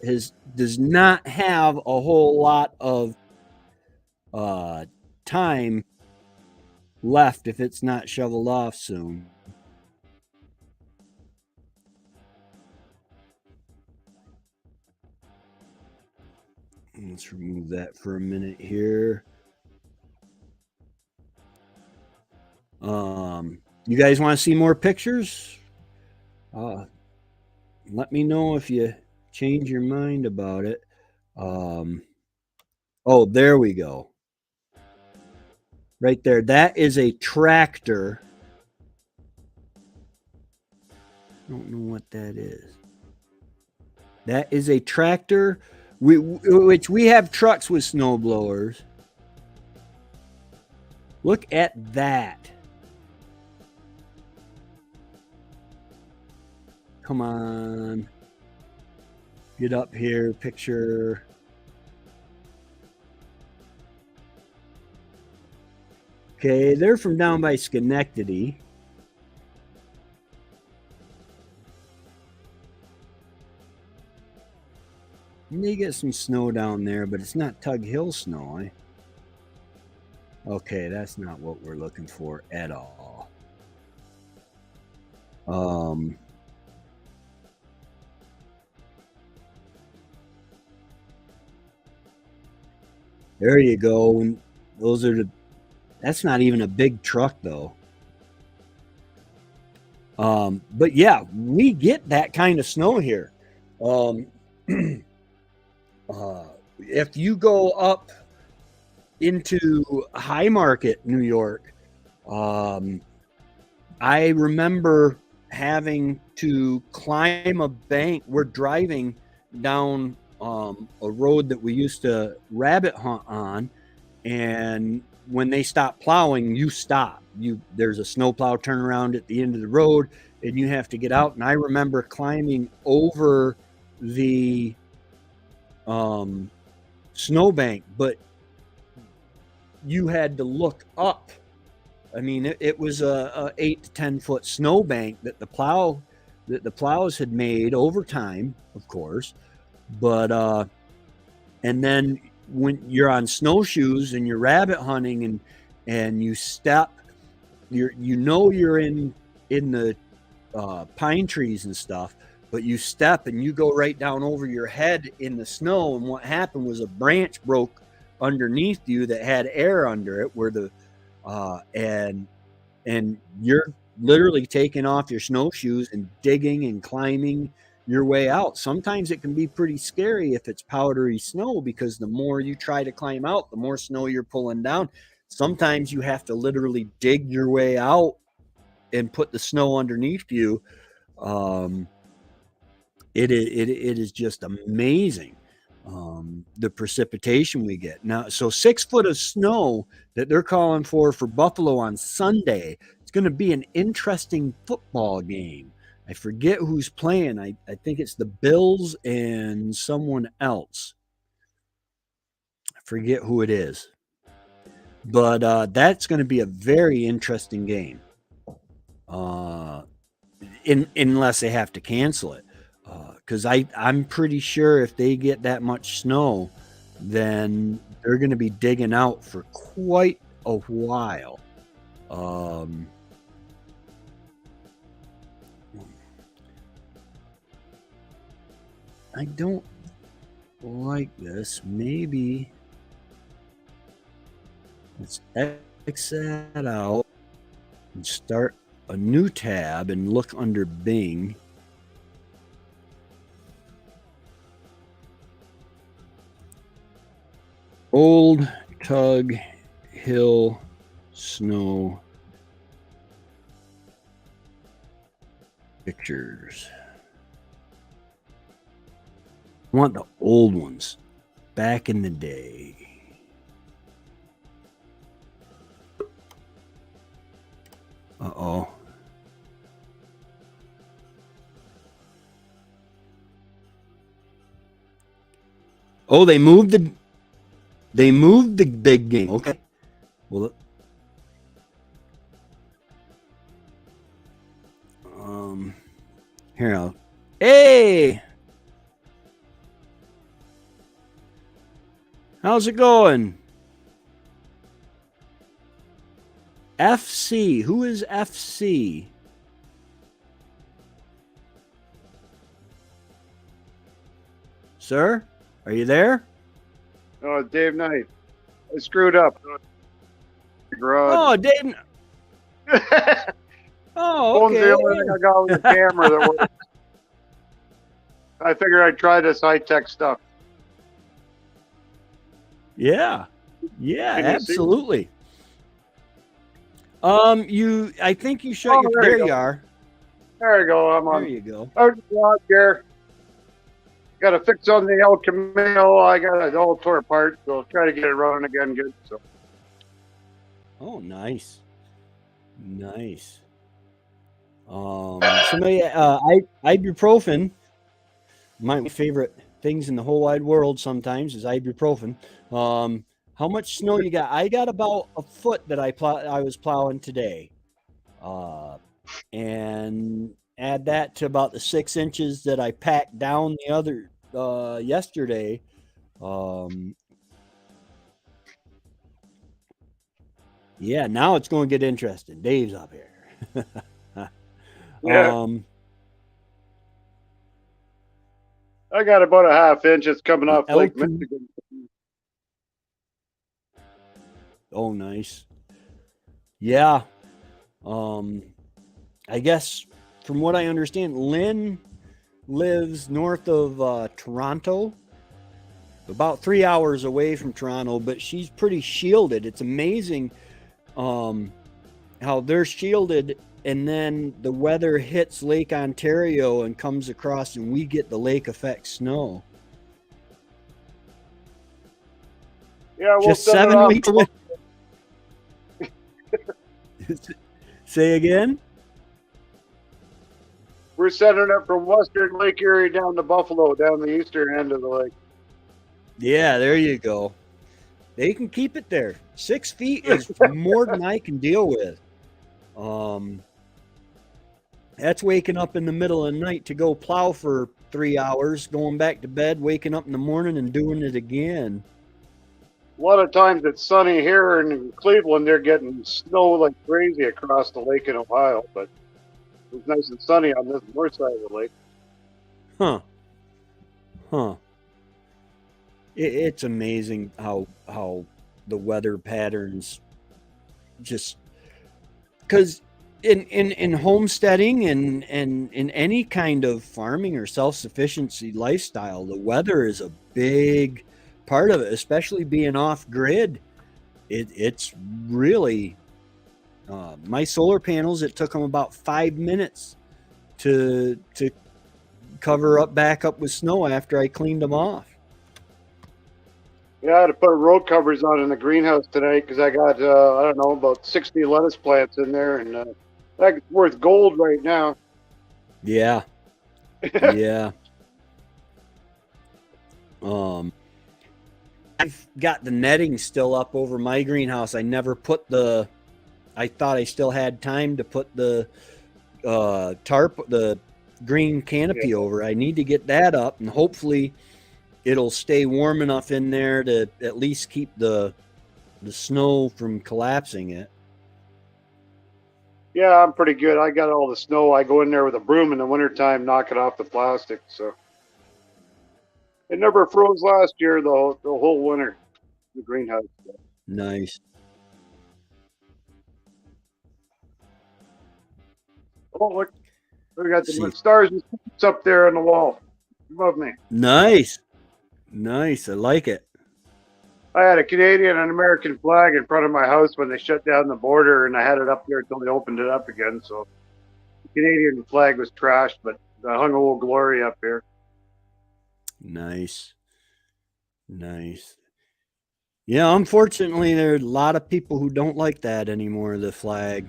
does not have a whole lot of time left if it's not shoveled off soon. Let's remove that for a minute here. You guys want to see more pictures? Let me know if you change your mind about it. Oh, there we go. Right there. That is a tractor. I don't know what that is. That is a tractor, which we have trucks with snow blowers. Look at that. Come on. Get up here, picture. Okay, they're from down by Schenectady. You may get some snow down there, but it's not Tug Hill snow. Okay, that's not what we're looking for at all. There you go. And those are that's not even a big truck though. But yeah, we get that kind of snow here. If you go up into High Market, New York, I remember having to climb a bank. We're driving down a road that we used to rabbit hunt on, and when they stop plowing, you stop. There's a snowplow turnaround at the end of the road, and you have to get out. And I remember climbing over the snowbank, but you had to look up. I mean, it was a 8 to 10 foot snowbank that the plows had made over time, of course. But and then when you're on snowshoes and you're rabbit hunting and you step, you're in the pine trees and stuff, but you step and you go right down over your head in the snow. And what happened was a branch broke underneath you that had air under it, where the and you're literally taking off your snowshoes and digging and climbing your way out. Sometimes it can be pretty scary if it's powdery snow, because the more you try to climb out, the more snow you're pulling down. Sometimes you have to literally dig your way out and put the snow underneath you. It is just amazing, the precipitation we get now. So 6 foot of snow that they're calling for Buffalo on Sunday. It's going to be an interesting football game. I forget who's playing. I think it's the Bills and someone else. I forget who it is. But that's going to be a very interesting game. Unless they have to cancel it. Because I'm pretty sure if they get that much snow, then they're going to be digging out for quite a while. I don't like this. Maybe let's X that out and start a new tab and look under Bing. Old Tug Hill snow pictures. I want the old ones back in the day. Uh-oh. Oh, they moved the big game. Okay. Well, here. Hey, how's it going? FC. Who is FC? Sir, are you there? Oh, Dave Knight. I screwed up. Oh, Dave. Oh, okay. Phone's the only thing I got with the camera that works. I figured I'd try this high-tech stuff. Yeah. Yeah, absolutely. I think you shut your. There you are. There you go. I'm on. There you go. Oh, here. Got to fix on the El Camino. I got it all tore apart, so try to get it running again good. So. Oh, nice. Nice. Somebody, ibuprofen. My favorite things in the whole wide world sometimes is ibuprofen. How much snow you got? I got about a foot that I was plowing today. And add that to about the 6 inches that I packed down the other yesterday. Yeah, now it's going to get interesting. Dave's up here. Yeah. I got about a half inch. It's coming off Lake Michigan. Oh, nice. Yeah. I guess from what I understand, Lynn lives north of Toronto, about 3 hours away from Toronto, but she's pretty shielded. It's amazing how they're shielded, and then the weather hits Lake Ontario and comes across, and we get the lake effect snow. Yeah, we'll Just send it 7 off. weeks. Say again? We're sending it from Western Lake Erie down to Buffalo, down the eastern end of the lake. Yeah, there you go. They can keep it there. 6 feet is more than I can deal with. That's waking up in the middle of the night to go plow for 3 hours, going back to bed, waking up in the morning and doing it again. A lot of times it's sunny here in Cleveland. They're getting snow like crazy across the lake in Ohio, but it's nice and sunny on this north side of the lake. Huh. It's amazing how the weather patterns just, because in homesteading and in any kind of farming or self-sufficiency lifestyle, the weather is a big part of it, especially being off grid. It's really my solar panels, it took them about 5 minutes to cover back up with snow after I cleaned them off. Yeah, I had to put road covers on in the greenhouse tonight because I got, I don't know, about 60 lettuce plants in there, and that's worth gold right now. Yeah. Yeah. I've got the netting still up over my greenhouse. I never put I thought I still had time to put the tarp, the green canopy over. I need to get that up, and hopefully it'll stay warm enough in there to at least keep the snow from collapsing it. Yeah, I'm pretty good. I got all the snow. I go in there with a broom in the wintertime, knock it off the plastic. So it never froze last year, though, the whole winter, the greenhouse. Nice. Oh, look, we got the stars and stripes up there on the wall above me. Nice. Nice. I like it. I had a Canadian and American flag in front of my house when they shut down the border, and I had it up there until they opened it up again. So the Canadian flag was trashed, but I hung Old Glory up here. Nice. Nice. Yeah, unfortunately, there are a lot of people who don't like that anymore, the flag.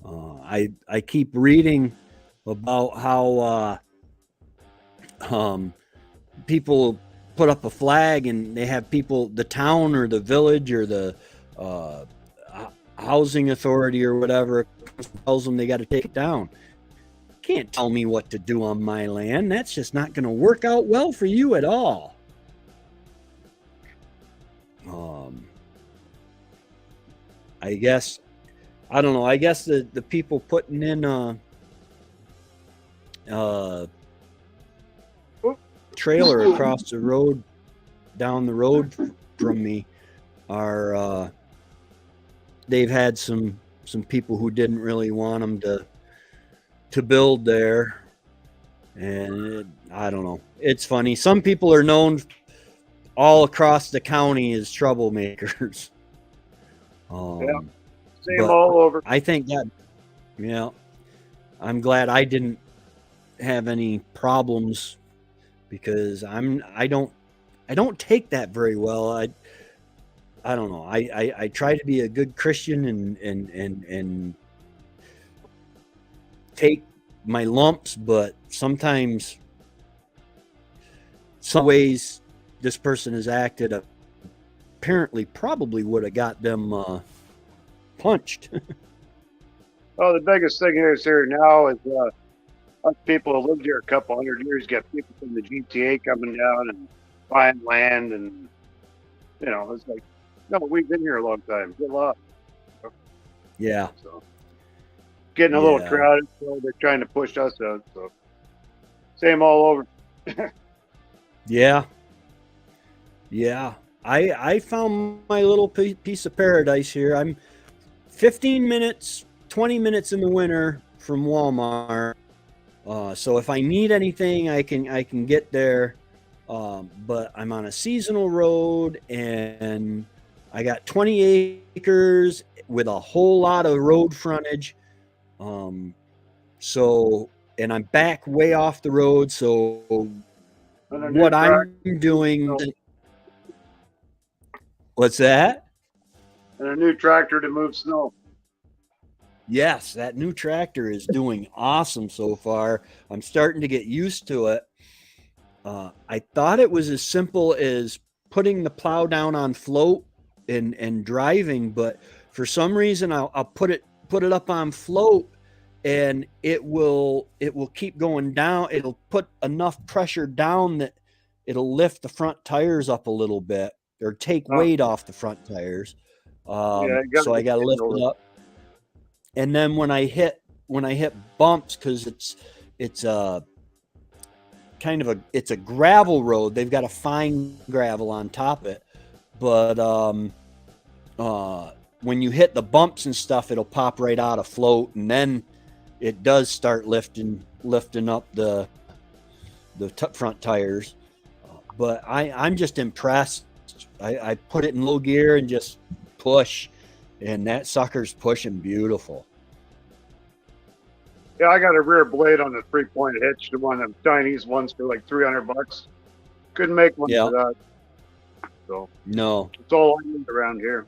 I keep reading about how people put up a flag and they have people, the town or the village or the housing authority or whatever tells them they got to take it down. Can't tell me what to do on my land. That's just not going to work out well for you at all. I guess, I don't know. I guess the people putting in trailer across the road, down the road from me, are they've had some people who didn't really want them to build there, and I don't know. It's funny. Some people are known all across the county as troublemakers. Yeah, same all over. I think that, yeah, I'm glad I didn't have any problems because I don't take that very well. I don't know. I try to be a good Christian and take my lumps, but sometimes some ways this person has acted apparently probably would have got them punched. Well, the biggest thing is here now is us people who lived here a couple 100 years get people from the GTA coming down and buying land, and it's like, no, we've been here a long time. Good luck. Yeah. So getting a little crowded, so they're trying to push us out. So same all over. Yeah. Yeah. I found my little piece of paradise here. I'm 15 minutes, 20 minutes in the winter from Walmart. So if I need anything, I can get there. But I'm on a seasonal road and I got 20 acres with a whole lot of road frontage. So, and I'm back way off the road. So what I'm doing, What's that? And a new tractor to move snow. Yes, that new tractor is doing awesome so far. I'm starting to get used to it. I thought it was as simple as putting the plow down on float and driving, but for some reason I'll put it up on float and it will keep going down. It'll put enough pressure down that it'll lift the front tires up a little bit or take Oh, weight off the front tires. yeah, you got So to I get got to lift over. it up. And then when I hit bumps, because it's a kind of it's a gravel road. They've got a fine gravel on top of it, but when you hit the bumps and stuff, it'll pop right out of float, and then it does start lifting up the front tires. But I'm just impressed. I put it in low gear and just push, and that sucker's pushing beautiful. Yeah, I got a rear blade on the 3-point hitch, the one of them Chinese ones for like $300. Couldn't make one for that. So no, it's all I need around here.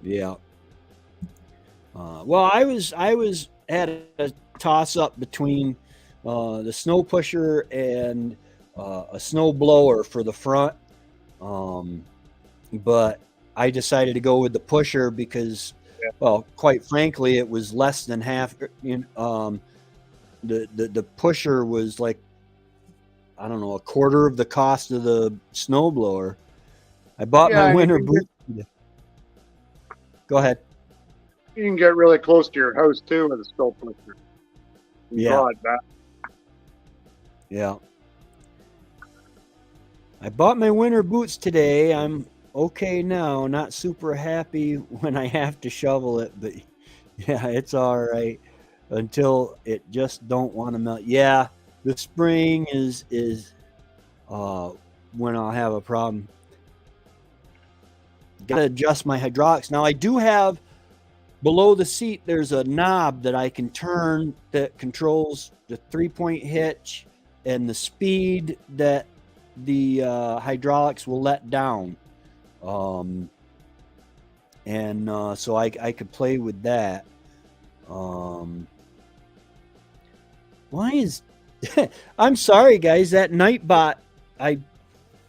Yeah. Well, I was had a toss up between the snow pusher and a snow blower for the front, but I decided to go with the pusher because, well, quite frankly, it was less than half. The pusher was like, I don't know, a quarter of the cost of the snow blower. I bought my winter boot. Go ahead. You can get really close to your house too with a snow pusher. Draw it back. Yeah. I bought my winter boots today. I'm okay now. Not super happy when I have to shovel it, but yeah, it's all right until it just don't want to melt. Yeah, the spring is when I'll have a problem. Got to adjust my hydraulics. Now I do have below the seat, there's a knob that I can turn that controls the 3-point hitch and the speed that the hydraulics will let down. So I could play with that. Why is I'm sorry guys, that Nightbot, I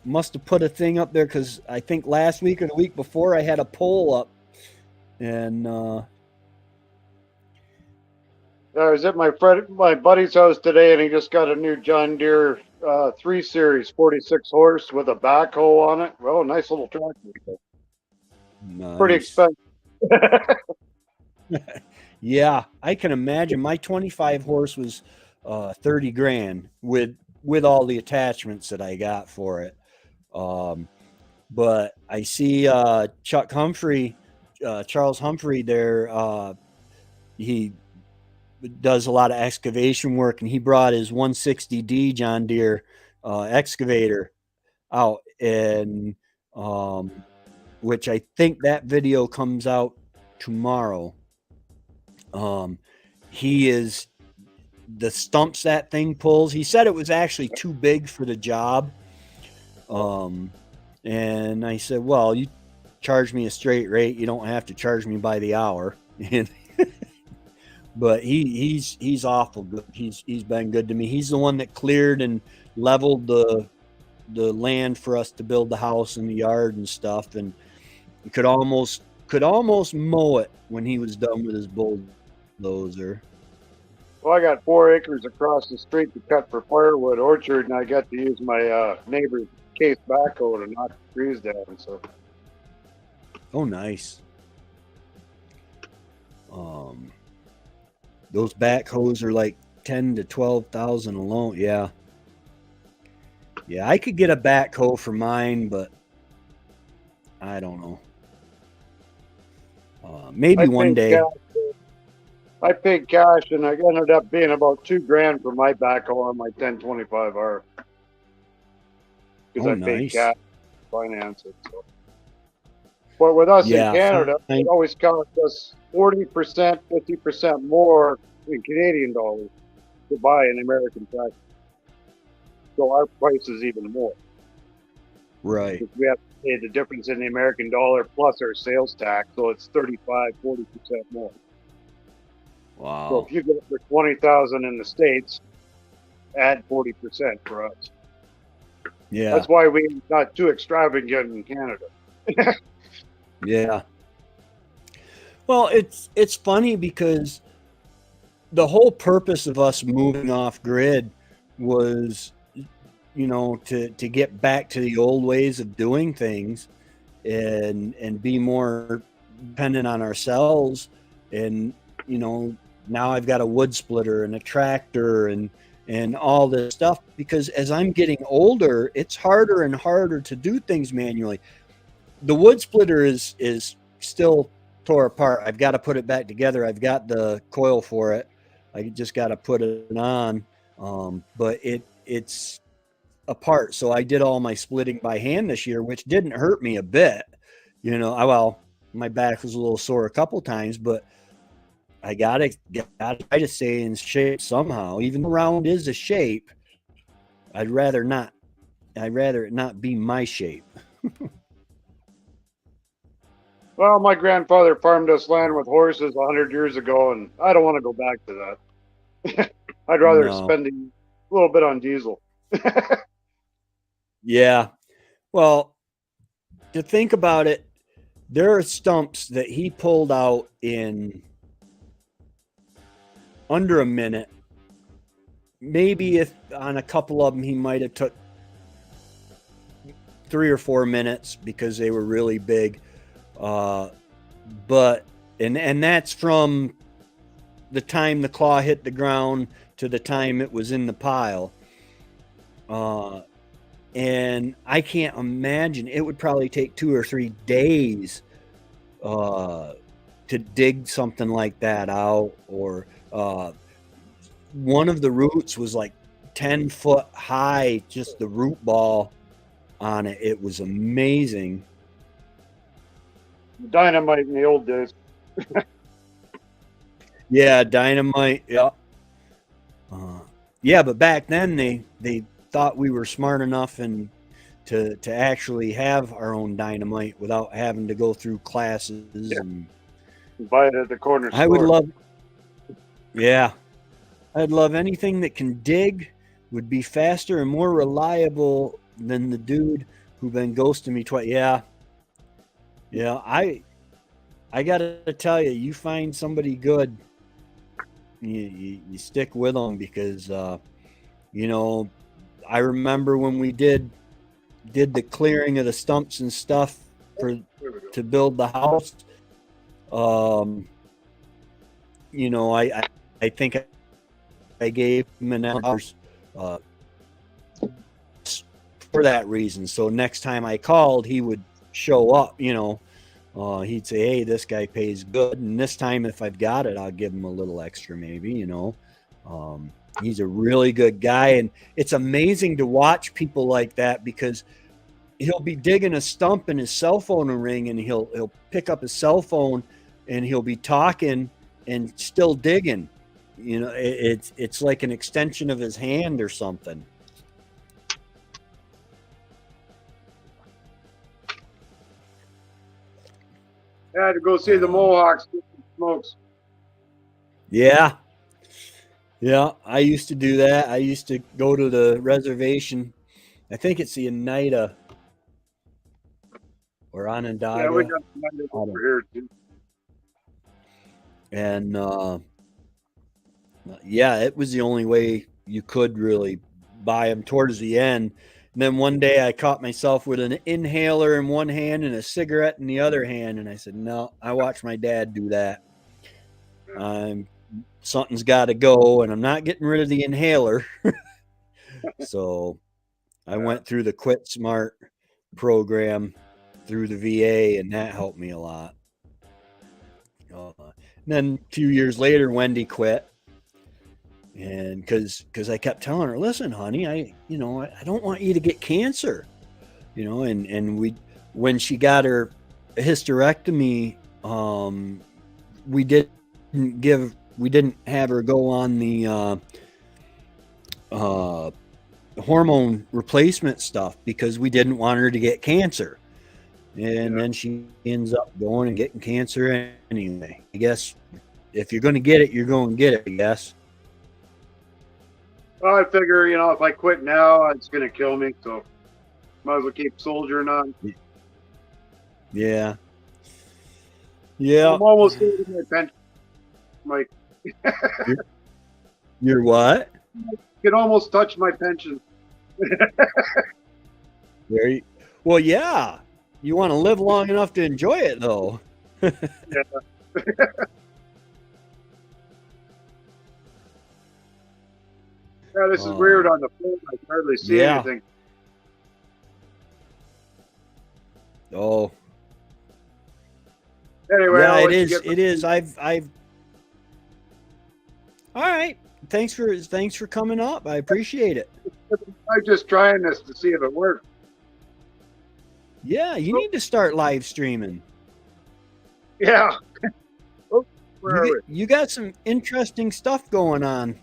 must have put a thing up there because I think last week or the week before I had a poll up. And I was at my buddy's house today, and he just got a new John Deere 3 Series 46 horse with a backhoe on it. Well, nice little tractor. nice. Pretty expensive. Yeah, I can imagine. My 25 horse was 30 grand with all the attachments that I got for it. But I see Chuck Humphrey, Charles Humphrey there, he does a lot of excavation work, and he brought his 160D John Deere excavator out, and which I think that video comes out tomorrow. He is the stumps that thing pulls. He said it was actually too big for the job. And I said, well, you charge me a straight rate. You don't have to charge me by the hour. But he's awful good. He's been good to me. He's the one that cleared and leveled the land for us to build the house and the yard and stuff. And he could almost mow it when he was done with his bulldozer. Well, I got 4 acres across the street to cut for firewood orchard, and I got to use my neighbor's case backhoe to knock the trees down. So. Oh, nice. Those backhoes are like 10 to 12,000 alone. Yeah. Yeah, I could get a backhoe for mine, but I don't know. Maybe one day. I paid cash, and I ended up being about $2,000 for my backhoe on my 1025R. Because I paid cash to finance it. So. But with us in Canada, it always cost us 40%, 50% more in Canadian dollars to buy an American tractor. So our price is even more. Right. Because we have to pay the difference in the American dollar plus our sales tax, so it's 35-40% more. So Wow. if you get it for 20,000 in the States, add 40% for us. Yeah. That's why we're not too extravagant in Canada. Yeah. Well, it's funny because the whole purpose of us moving off grid was, you know, to get back to the old ways of doing things and be more dependent on ourselves. And, you know, now I've got a wood splitter and a tractor and all this stuff, because as I'm getting older, it's harder and harder to do things manually. The wood splitter is still tore apart. I've got to put it back together. I've got the coil for it. I just got to put it on. But it's apart. So I did all my splitting by hand this year, which didn't hurt me a bit. You know, well, my back was a little sore a couple times, but I gotta try to stay in shape somehow. Even though round is a shape, I'd rather not. I'd rather it not be my shape. Well, my grandfather farmed us land with horses 100 years ago, and I don't want to go back to that. I'd rather No. spend a little bit on diesel. Yeah. Well, to think about it, there are stumps that he pulled out in under a minute. Maybe if on a couple of them he might have took 3 or 4 minutes because they were really big. But and that's from the time the claw hit the ground to the time it was in the pile. And I can't imagine, it would probably take 2 or 3 days to dig something like that out. Or one of the roots was like 10 foot high, just the root ball on it. It was amazing. Dynamite in the old days. Yeah, dynamite. Yeah. Yeah, but back then they thought we were smart enough and to actually have our own dynamite without having to go through classes. Yeah. And buy it at the corner store. I would love, yeah, I'd love anything that can dig, would be faster and more reliable than the dude who been ghosting me twice. Yeah. Yeah, I gotta tell you, you find somebody good, you stick with them, because you know, I remember when we did the clearing of the stumps and stuff to build the house. You know, I think I gave him an hours for that reason. So next time I called, he would show up. You know, he'd say, "Hey, this guy pays good," and this time, if I've got it, I'll give him a little extra, maybe. You know. He's a really good guy, and it's amazing to watch people like that, because he'll be digging a stump and his cell phone will ring, and he'll pick up his cell phone and he'll be talking and still digging. You know, it's like an extension of his hand or something. I had to go see the Mohawks get some smokes. Yeah. Yeah, I used to do that. I used to go to the reservation. I think it's the Oneida or Onondaga. Yeah, we got some over here too. And yeah, it was the only way you could really buy them towards the end. And then one day I caught myself with an inhaler in one hand and a cigarette in the other hand, and I said, "No, I watched my dad do that. Something's got to go, and I'm not getting rid of the inhaler." So I went through the Quit Smart program through the VA, and that helped me a lot. Then a few years later, Wendy quit, and because I kept telling her, "Listen, honey, I don't want you to get cancer," you know. And when she got her hysterectomy, we didn't have her go on the hormone replacement stuff, because we didn't want her to get cancer. and then she ends up going and getting cancer anyway. I guess if you're going to get it, you're going to get it, I guess. Well, I figure, if I quit now, it's going to kill me. So might as well keep soldiering on. Yeah. Yeah. I'm almost getting my pension. Mike. You're what? I can almost touch my pension. Well, yeah. You want to live long enough to enjoy it, though. Yeah. Yeah, this is weird on the phone. I can hardly see anything. Oh. Anyway, yeah, it is. It is. I've. All right. Thanks for coming up. I appreciate it. I'm just trying this to see if it works. Yeah, you need to start live streaming. Yeah. You got some interesting stuff going on.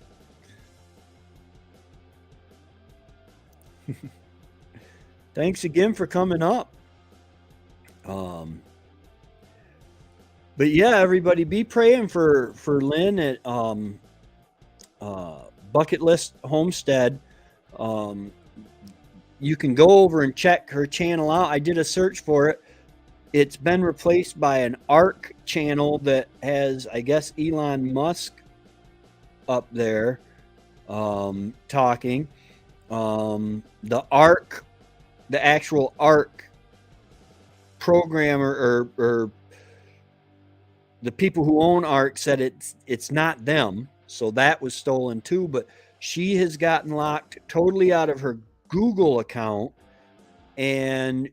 Thanks again for coming up. But yeah, everybody be praying for Lynn at Bucket List Homestead. You can go over and check her channel out. I did a search for it. It's been replaced by an ARC channel that has, I guess, Elon Musk up there talking. The ARC, the actual ARC programmer or the people who own ARC said it's not them. So that was stolen too. But she has gotten locked totally out of her Google account, and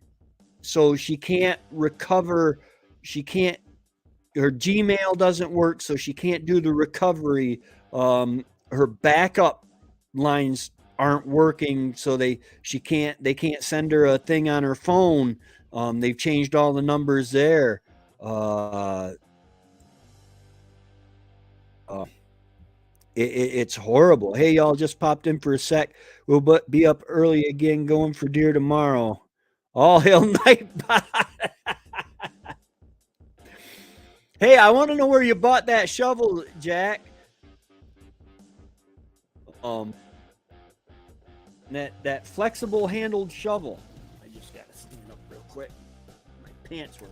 so she can't recover. Her Gmail doesn't work, so she can't do the recovery. Her backup lines aren't working, so they can't send her a thing on her phone. They've changed all the numbers there. It's horrible. Hey, y'all just popped in for a sec. We'll be up early again going for deer tomorrow. All hail Nightbot. Hey, I want to know where you bought that shovel, Jack. That flexible handled shovel. I just got to stand up real quick. My pants were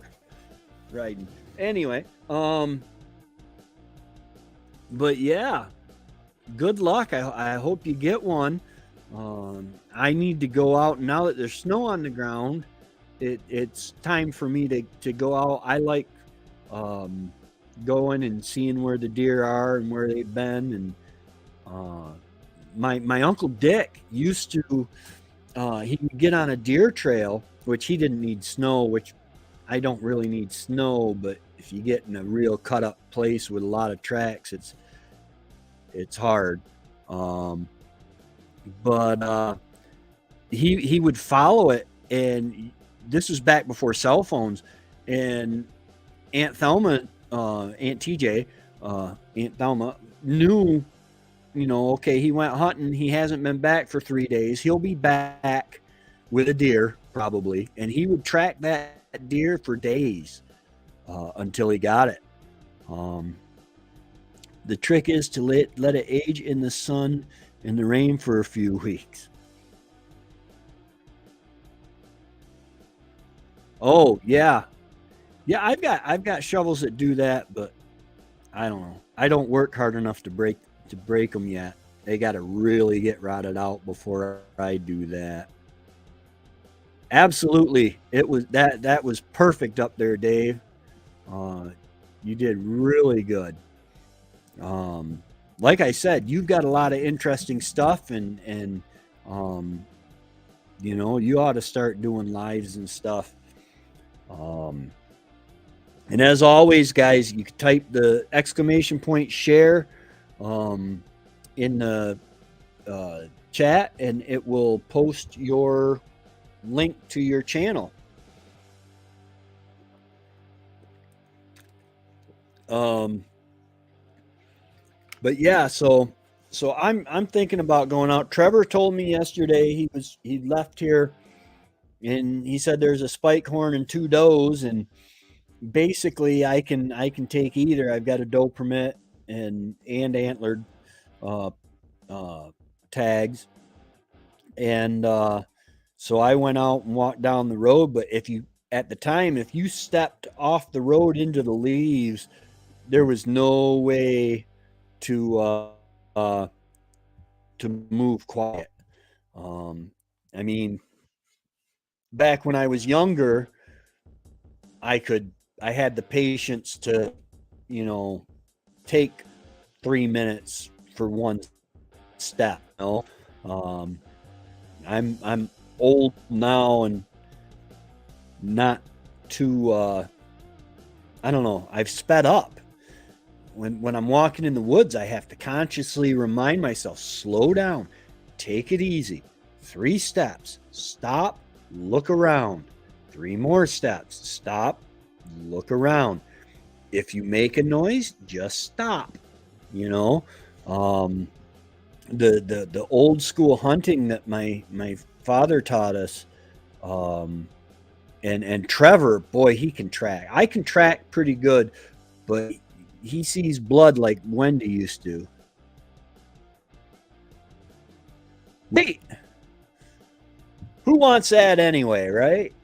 riding. Anyway, but yeah, good luck. I hope you get one. I need to go out now that there's snow on the ground. It's time for me to go out. I like going and seeing where the deer are and where they've been. And my Uncle Dick used to he would get on a deer trail, which he didn't need snow, which I don't really need snow, but if you get in a real cut up place with a lot of tracks, it's hard. But he would follow it, and this was back before cell phones, and Aunt Thelma, Aunt TJ, Aunt Thelma knew, okay, he went hunting, he hasn't been back for 3 days, he'll be back with a deer probably, and he would track that deer for days until he got it. The trick is to let it age in the sun and the rain for a few weeks. Oh yeah, I've got shovels that do that, but I don't know. I don't work hard enough to break them yet. They got to really get rotted out before I do that. Absolutely, it was that was perfect up there, Dave. You did really good. Like I said, you've got a lot of interesting stuff, and you ought to start doing lives and stuff. And as always, guys, you can type the ! share in the chat, and it will post your link to your channel. But yeah, so I'm thinking about going out. Trevor told me yesterday he left here and he said there's a spike horn and 2 does, and basically I can take either. I've got a doe permit and antlered uh, tags, and so I went out and walked down the road. But if you stepped off the road into the leaves, there was no way to move quiet. I mean, back when I was younger, I had the patience to, take 3 minutes for one step. I'm old now and not too. I don't know. I've sped up. When I'm walking in the woods, I have to consciously remind myself, slow down, take it easy. 3 steps, stop, look around. 3 more steps, stop, look around. If you make a noise, just stop. The old school hunting that my father taught us, and Trevor, boy, he can track. I can track pretty good, but he sees blood like Wendy used to. Wait, who wants that anyway, right?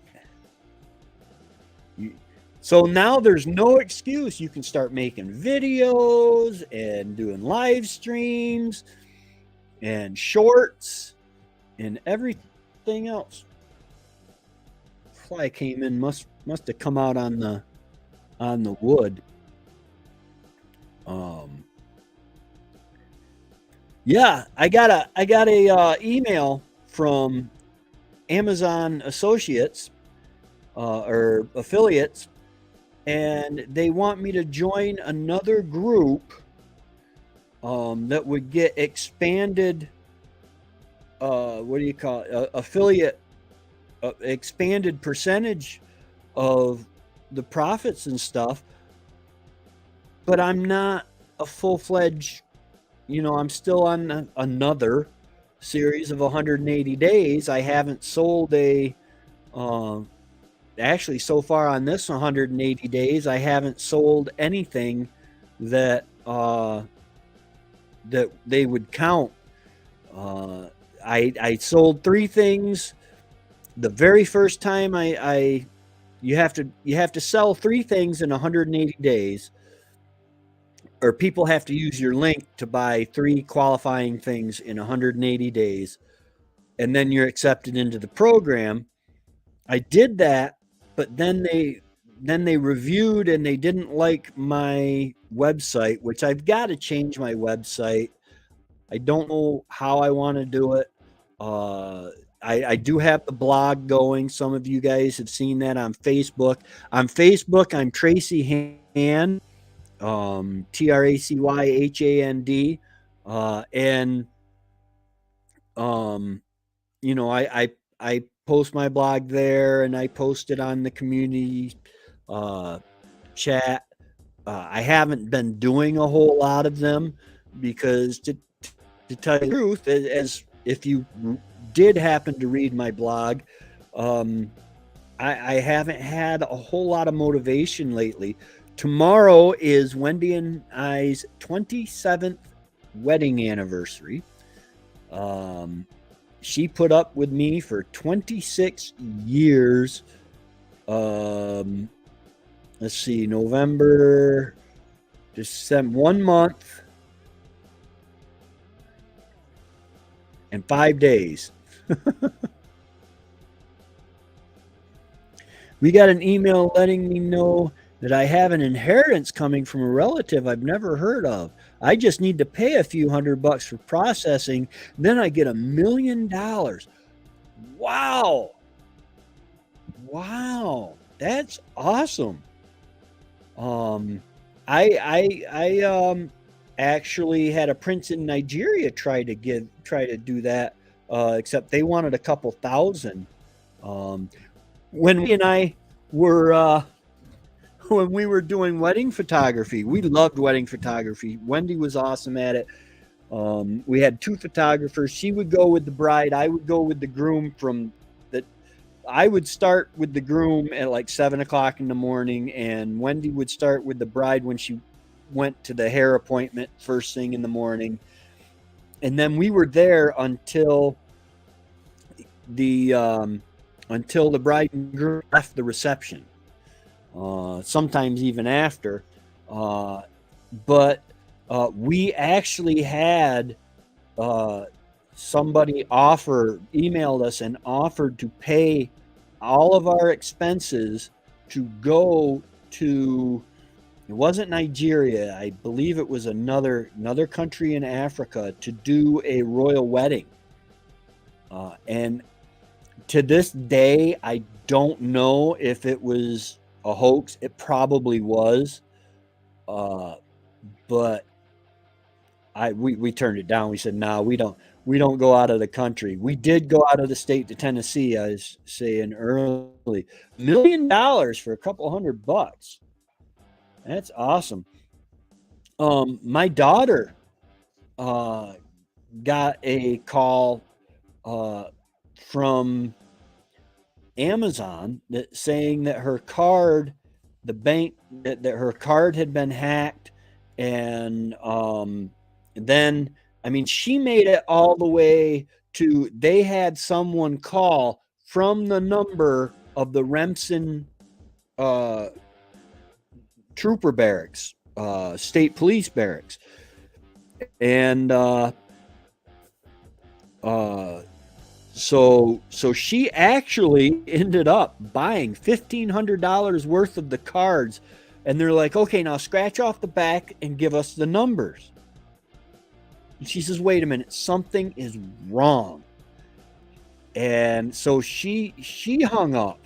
So now there's no excuse. You can start making videos and doing live streams and shorts and everything else. Fly came in, must have come out on the wood. Yeah, I got a email from Amazon associates or affiliates, and they want me to join another group that would get expanded. What do you call it? Affiliate expanded percentage of the profits and stuff. But I'm not a full-fledged, I'm still on another series of 180 days. I haven't sold actually so far on this 180 days, I haven't sold anything that that they would count. I sold 3 things. The very first time you have to sell 3 things in 180 days. Or people have to use your link to buy 3 qualifying things in 180 days, and then you're accepted into the program. I did that, but then they reviewed and they didn't like my website, which I've got to change my website. I don't know how I want to do it. I do have the blog going. Some of you guys have seen that on Facebook. On Facebook, I'm Tracy Hand. TRACYHAND, and I post my blog there, and I post it on the community chat. I haven't been doing a whole lot of them because to tell you the truth, as if you did happen to read my blog, I haven't had a whole lot of motivation lately. Tomorrow is Wendy and I's 27th wedding anniversary. She put up with me for 26 years. Let's see, November, December, 1 month and 5 days. We got an email letting me know that I have an inheritance coming from a relative I've never heard of. I just need to pay a few $100 for processing. Then I get $1 million. Wow. Wow. That's awesome. I actually had a prince in Nigeria try to do that, except they wanted a couple thousand. When we and I were when we were doing wedding photography, we loved wedding photography. Wendy was awesome at it. We had 2 photographers. She would go with the bride. I would go with the groom from I would start with the groom at like 7 o'clock in the morning, and Wendy would start with the bride when she went to the hair appointment first thing in the morning. And then we were there the until the bride and groom left the reception. Sometimes even after. But we actually had somebody emailed us and offered to pay all of our expenses to go to, it wasn't Nigeria, I believe it was another country in Africa, to do a royal wedding. And to this day, I don't know if it was a hoax. It probably was. But we turned it down. We said, no, we don't go out of the country. We did go out of the state to Tennessee, I was saying early. $1 million for a couple $100. That's awesome. My daughter got a call from Amazon saying that her card, the bank, that her card had been hacked. And then, I mean, she made it all the way to, they had someone call from the number of the Remsen trooper barracks, state police barracks. And so she actually ended up buying $1,500 worth of the cards. And they're like, okay, now scratch off the back and give us the numbers. And she says, wait a minute, something is wrong. And so she hung up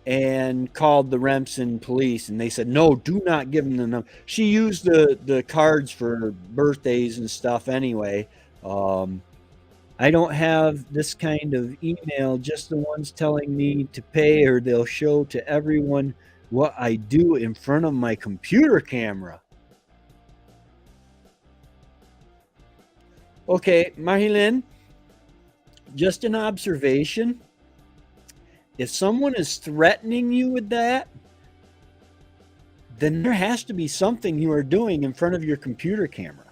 and called the Remsen police, and they said, no, do not give them the number. She used the cards for birthdays and stuff anyway. I don't have this kind of email, just the ones telling me to pay, or they'll show to everyone what I do in front of my computer camera. Okay, Marilyn, just an observation. If someone is threatening you with that, then there has to be something you are doing in front of your computer camera.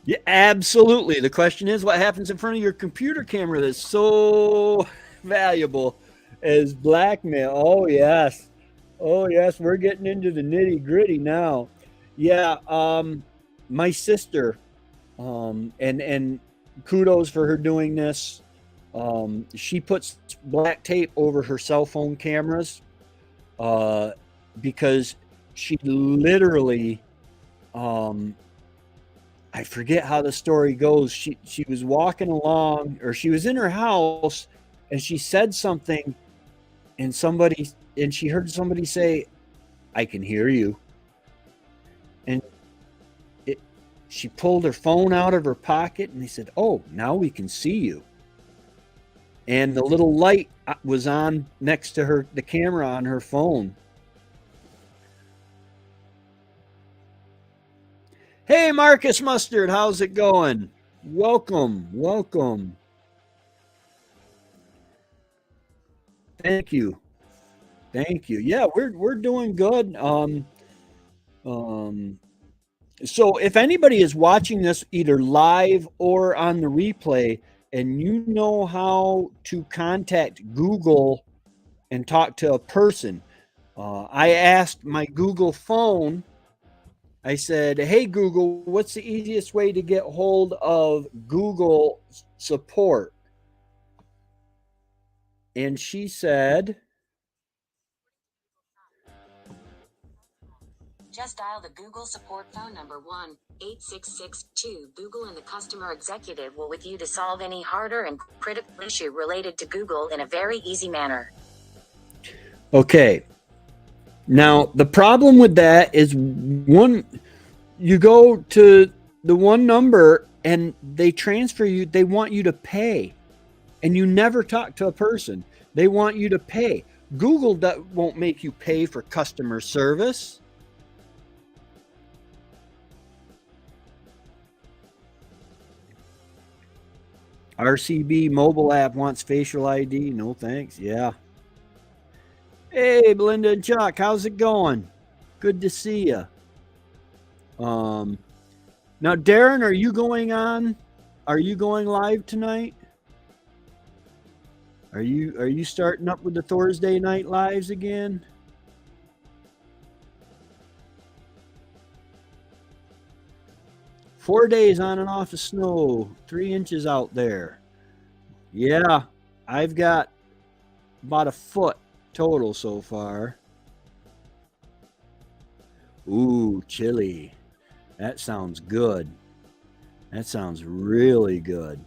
Yeah, absolutely. The question is, what happens in front of your computer camera that's so valuable as blackmail? Oh yes, we're getting into the nitty gritty now. Yeah, my sister, and kudos for her doing this. She puts black tape over her cell phone cameras because she literally, I forget how the story goes. She was walking along, or she was in her house, and she said something, and she heard somebody say, "I can hear you." And she pulled her phone out of her pocket, and they said, "Oh, now we can see you." And the little light was on next to the camera on her phone. Hey, Marcus Mustard, how's it going? Welcome. Thank you. Yeah, we're doing good. So if anybody is watching this either live or on the replay, and you know how to contact Google and talk to a person, I asked my Google phone, I said, hey, Google, what's the easiest way to get hold of Google support? And she said, just dial the Google support phone number 1-866-2 Google, and the customer executive will with you to solve any harder and critical issue related to Google in a very easy manner. Okay. Now, the problem with that is, you go to the one number and they transfer you, they want you to pay, and you never talk to a person. They want you to pay. Google won't make you pay for customer service. RCB mobile app wants facial ID. No thanks. Yeah. Hey, Belinda and Chuck, how's it going? Good to see you. Now, Darren, are you going on? Are you going live tonight? Are you starting up with the Thursday night lives again? Four days on and off of snow, 3 inches out there. Yeah, I've got about a foot total so far. Ooh, chili. That sounds good. That sounds really good.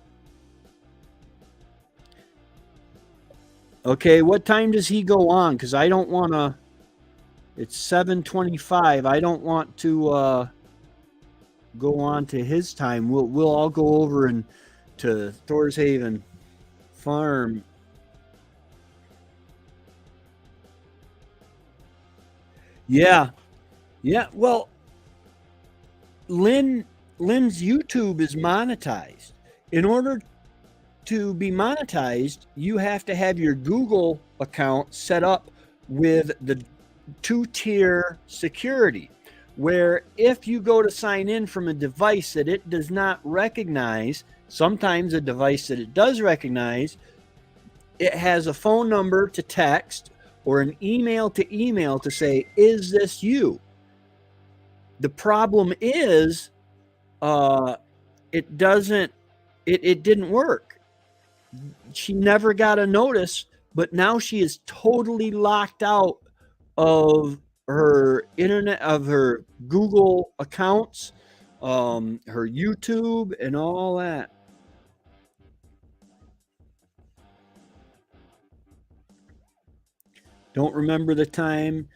Okay, what time does he go on? Because I don't want to. It's 7:25. I don't want to go on to his time. We'll all go over and to Thorshaven Farm. Yeah. Well, Lynn's YouTube is monetized. In order to be monetized, you have to have your Google account set up with the 2-tier security, where if you go to sign in from a device that it does not recognize, sometimes a device that it does recognize, it has a phone number to text or an email to say, is this you? The problem is it didn't work. She never got a notice, but now she is totally locked out of her internet, of her Google accounts, her YouTube and all that. Don't remember the time.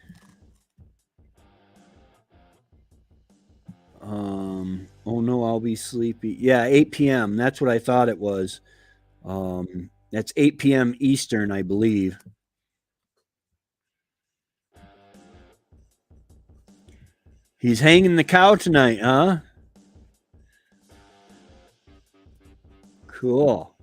Oh no, I'll be sleepy. Yeah, 8 p.m. That's what I thought it was. That's 8 p.m. Eastern, I believe. He's hanging the cow tonight, huh? Cool.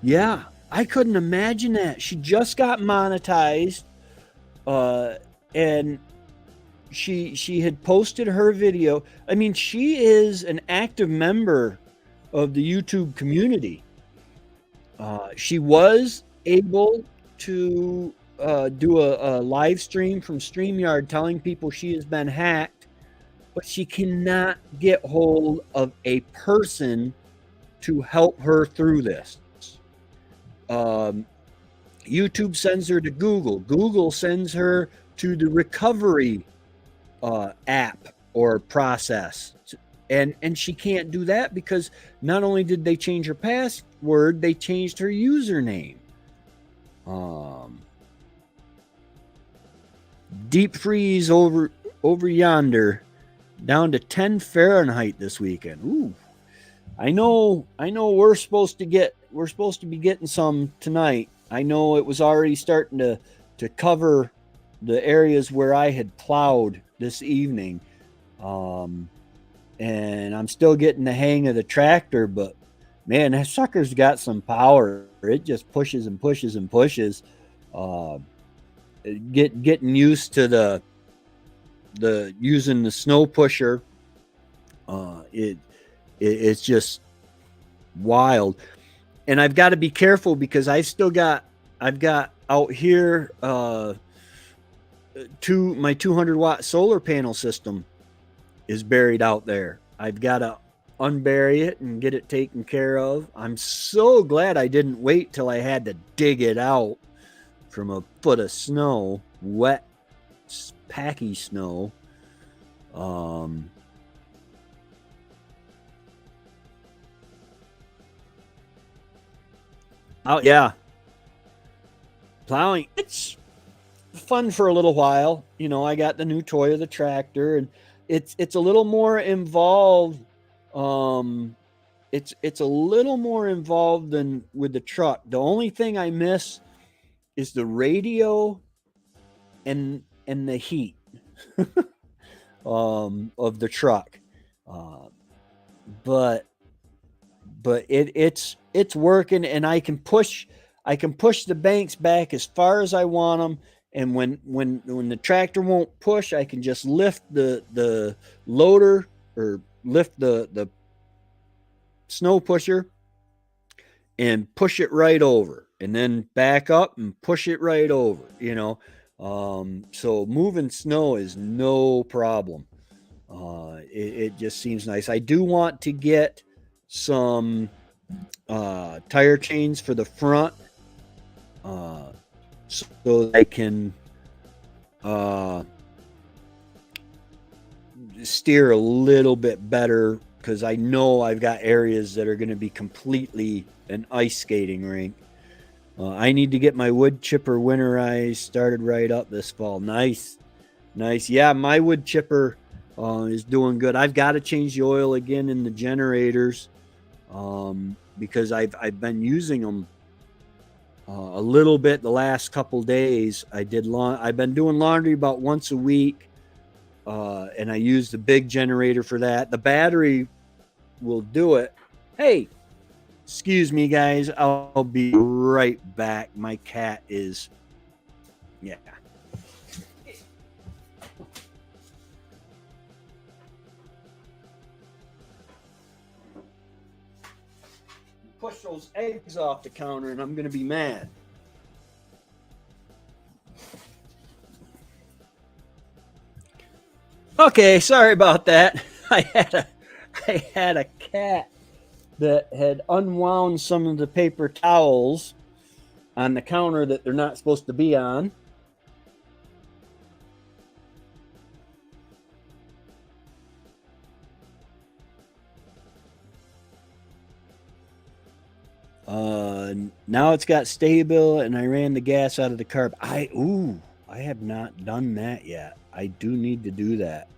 Yeah, I couldn't imagine that. She just got monetized, and she had posted her video. I mean, she is an active member of the YouTube community. She was able to do a live stream from StreamYard telling people she has been hacked, but she cannot get hold of a person to help her through this. YouTube sends her to Google. Google sends her to the recovery app or process. And she can't do that because not only did they change her password, they changed her username. Deep freeze over yonder, down to 10 Fahrenheit this weekend. Ooh, I know. We're supposed to be getting some tonight. I know it was already starting to cover the areas where I had plowed this evening. And I'm still getting the hang of the tractor, but man, that sucker's got some power. It just pushes and pushes and pushes. Getting used to the using the snow pusher. It's just wild. And I've got to be careful because I've got out here my 200-watt solar panel system is buried out there. I've got to unbury it and get it taken care of. I'm so glad I didn't wait till I had to dig it out from a foot of snow, wet, packy snow. Oh yeah, plowing. It's fun for a little while. You know, I got the new toy of the tractor, and it's a little more involved. It's a little more involved than with the truck. The only thing I miss is the radio and the heat of the truck. But it's working, and I can push the banks back as far as I want them. And when the tractor won't push, I can just lift the loader, or lift the snow pusher and push it right over, and then back up and push it right over, so moving snow is no problem. It just seems nice. I do want to get some tire chains for the front, so I can steer a little bit better, because I know I've got areas that are going to be completely an ice skating rink. I need to get my wood chipper winterized, started right up this fall. Nice. Yeah, my wood chipper is doing good. I've got to change the oil again in the generators, because I've been using them a little bit the last couple days. I've been doing laundry about once a week, and I use the big generator for that. The battery will do it. Hey, excuse me, guys. I'll be right back. My cat is, yeah. Push those eggs off the counter and I'm going to be mad. Okay, sorry about that. I had a cat that had unwound some of the paper towels on the counter that they're not supposed to be on. Now it's got stable, and I ran the gas out of the carb. I have not done that yet. I do need to do that.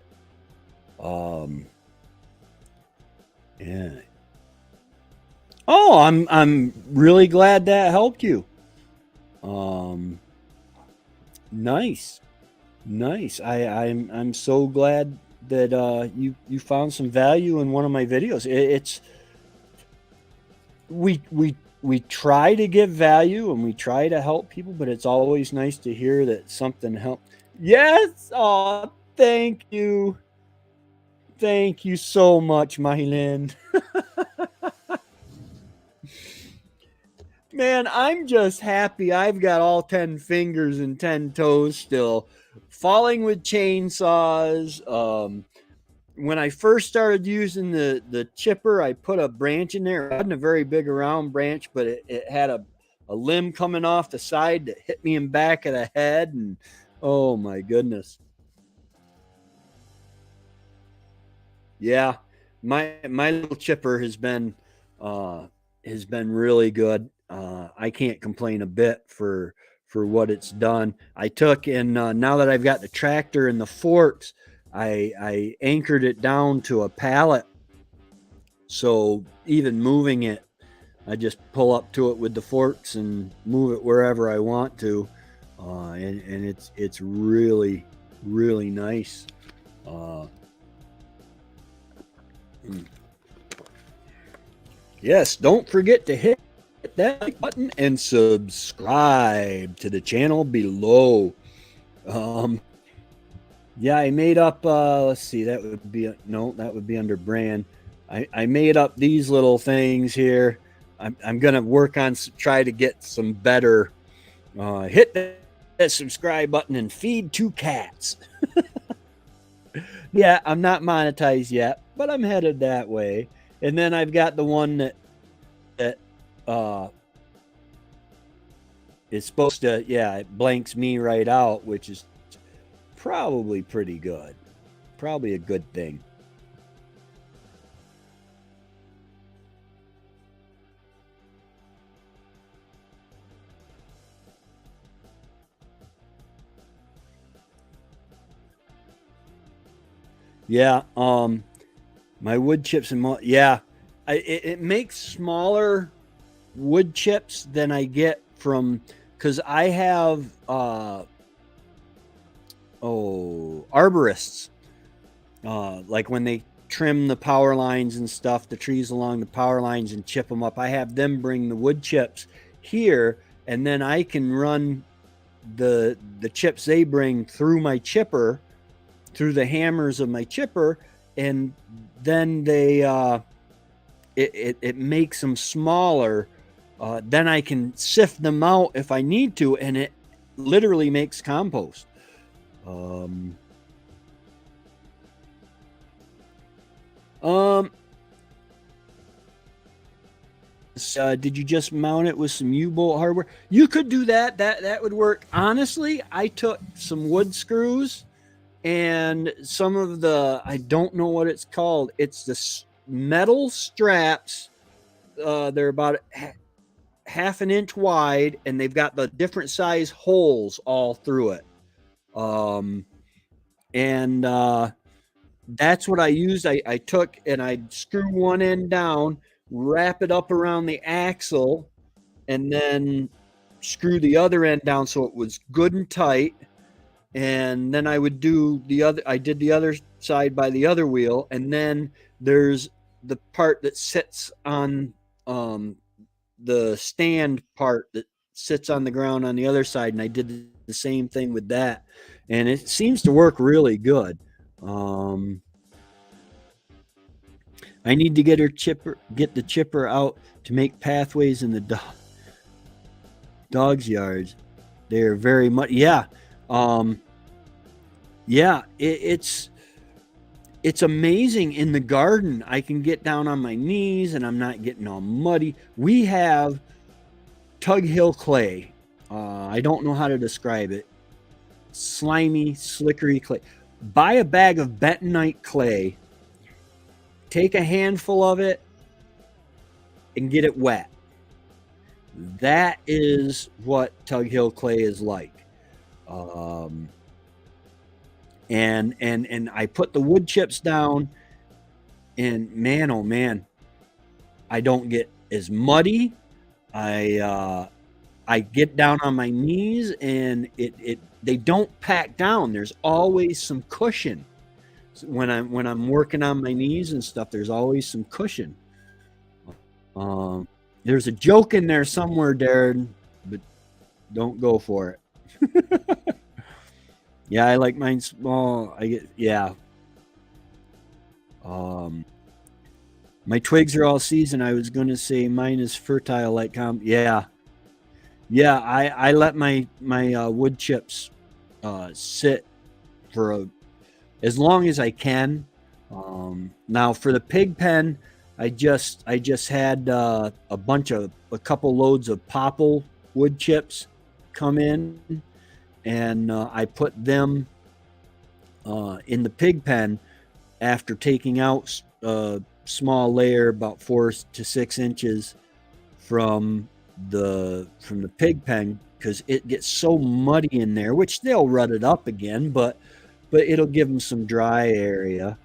Yeah. Oh, I'm really glad that helped you. Nice. I'm so glad that you found some value in one of my videos. We try to give value and we try to help people, but it's always nice to hear that something helped. Yes. Oh, thank you. Thank you so much, Mylin. Man, I'm just happy I've got all 10 fingers and 10 toes still. Falling with chainsaws. When I first started using the chipper, I put a branch in there. It wasn't a very big round branch, but it had a limb coming off the side that hit me in back of the head. And oh my goodness. Yeah, my little chipper has been really good. I can't complain a bit for what it's done. I took, and now that I've got the tractor and the forks, I anchored it down to a pallet. So even moving it, I just pull up to it with the forks and move it wherever I want to, and it's really nice. Yes, don't forget to hit that like button and subscribe to the channel below. Yeah, I made up, let's see, that would be under brand. I made up these little things here. I'm going to work on, try to get some better, hit that subscribe button and feed 2 cats. Yeah, I'm not monetized yet, but I'm headed that way. And then I've got the one that is supposed to, it blanks me right out, which is probably pretty good. Probably a good thing. Yeah, my wood chips and it makes smaller wood chips than I get from, because I have arborists, like when they trim the power lines and stuff, the trees along the power lines and chip them up, I have them bring the wood chips here, and then I can run the chips they bring through my chipper, through the hammers of my chipper, and then they it makes them smaller. Then I can sift them out if I need to, and it literally makes compost. Did you just mount it with some U-bolt hardware? You could do that. That would work. Honestly, I took some wood screws and some of the, I don't know what it's called. It's the metal straps. They're about half an inch wide, and they've got the different size holes all through it. That's what I used. I took and I'd screw one end down, wrap it up around the axle, and then screw the other end down so it was good and tight. And then I would do I did the other side by the other wheel. And then there's the part that sits on the stand part that sits on the ground on the other side. And I did the same thing with that. And it seems to work really good. I need to get the chipper out to make pathways in the dogs' yards. They're very much, yeah. It's amazing in the garden. I can get down on my knees and I'm not getting all muddy. We have Tug Hill clay. I don't know how to describe it. Slimy, slickery clay. Buy a bag of bentonite clay, take a handful of it, and get it wet. That is what Tug Hill clay is like. And I put the wood chips down, and man, oh man, I don't get as muddy. I get down on my knees, and they don't pack down. There's always some cushion. When I'm working on my knees and stuff, there's always some cushion. There's a joke in there somewhere, Darren, but don't go for it. Yeah, I like mine small. My twigs are all seasoned. I was going to say mine is fertile like yeah. I let my wood chips sit for as long as I can. Now for the pig pen, I just had a couple loads of popple wood chips come in, and I put them in the pig pen after taking out a small layer about 4 to 6 inches from the pig pen, because it gets so muddy in there, which they'll rut it up again, but it'll give them some dry area.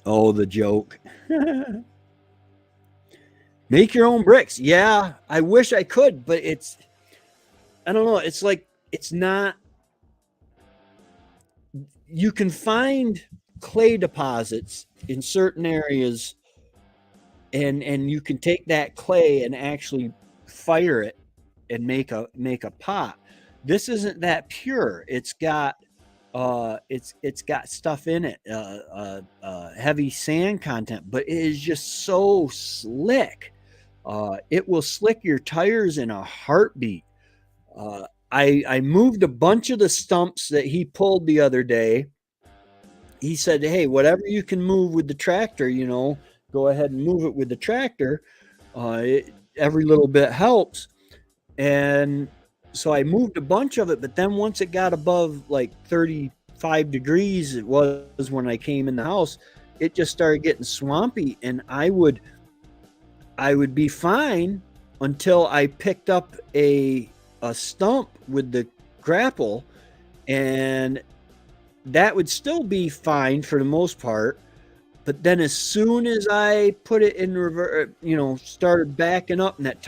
Oh, the joke. Make your own bricks. Yeah, I wish I could, but I don't know. It's like, it's not, you can find clay deposits in certain areas, and you can take that clay and actually fire it and make a pot. This isn't that pure. It's got stuff in it, heavy sand content, but it is just so slick. It will slick your tires in a heartbeat. I moved a bunch of the stumps that he pulled the other day. He said, hey, whatever you can move with the tractor, go ahead and move it with the tractor. Every little bit helps. And so I moved a bunch of it, but then once it got above like 35 degrees, it was when I came in the house, it just started getting swampy, and I would be fine until I picked up a stump with the grapple, and that would still be fine for the most part. But then as soon as I put it in reverse, started backing up and that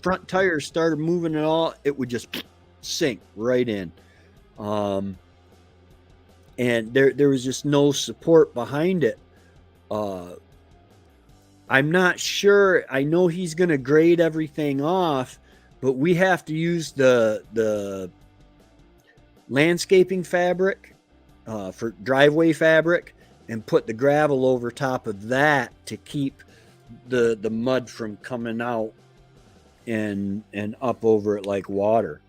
front tire started moving at all, it would just sink right in. And there was just no support behind it. I'm not sure. I know he's going to grade everything off, but we have to use the landscaping fabric for driveway fabric and put the gravel over top of that to keep the mud from coming out and up over it like water.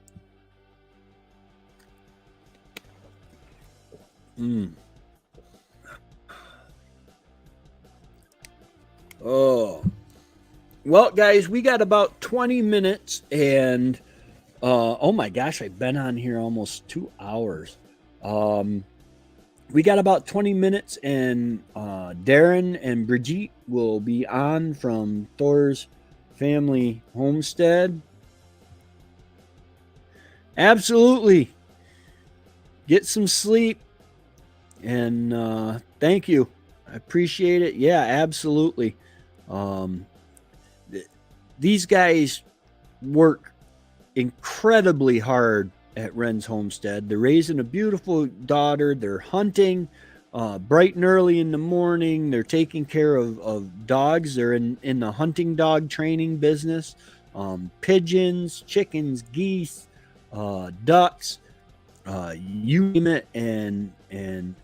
Oh, well, guys, we got about 20 minutes, and oh my gosh, I've been on here almost 2 hours. We got about 20 minutes, and Darren and Brigitte will be on from Thor's Family Homestead. Absolutely. Get some sleep, and thank you. I appreciate it. Yeah, absolutely. These guys work incredibly hard at Wren's Homestead. They're raising a beautiful daughter. They're hunting bright and early in the morning. They're taking care of dogs. They're in the hunting dog training business. Pigeons, chickens, geese, ducks, you name it. And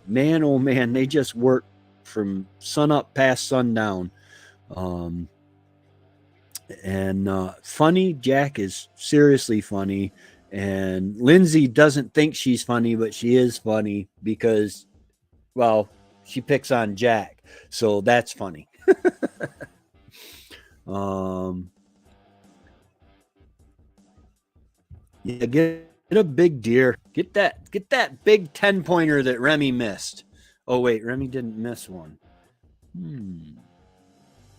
man, oh man, they just work from sun up past sundown. Funny, Jack is seriously funny, and Lindsay doesn't think she's funny, but she is funny because, well, she picks on Jack, so that's funny. Yeah, get a big deer. Get that big 10-pointer that Remy missed. Oh wait, Remy didn't miss one.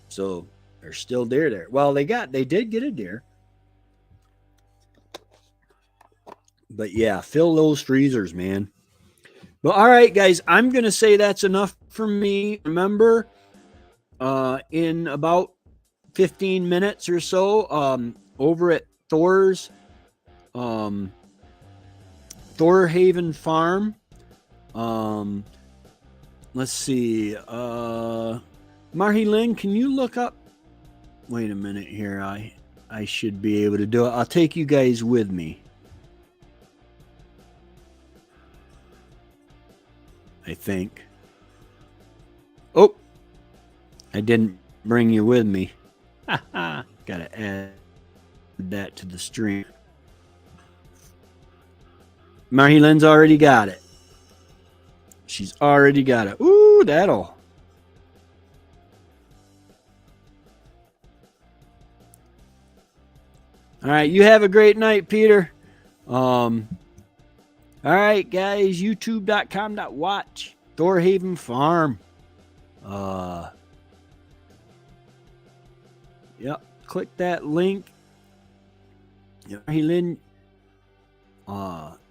So there's still deer there. Well, they did get a deer. But yeah, fill those freezers, man. But all right, guys, I'm gonna say that's enough for me. Remember, in about 15 minutes or so, over at Thor's Thorhaven Farm. Let's see. Marhy-Lynn, can you look up? Wait a minute here. I should be able to do it. I'll take you guys with me. I think. Oh, I didn't bring you with me. Gotta add that to the stream. Marhy-Lynn's already got it. She's already got it. Ooh, that'll. All right, you have a great night, Peter. All right, guys, youtube.com/watch Thorhaven Farm. Yep, click that link. Marhy-Lynn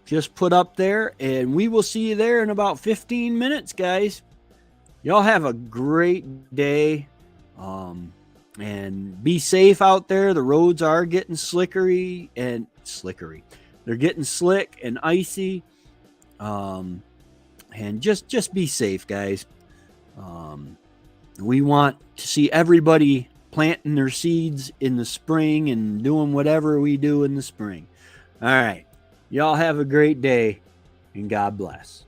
just put up there, and we will see you there in about 15 minutes, guys. Y'all have a great day. And be safe out there. The roads are getting slickery. They're getting slick and icy. And just be safe, guys. We want to see everybody planting their seeds in the spring and doing whatever we do in the spring. All right. Y'all have a great day, and God bless.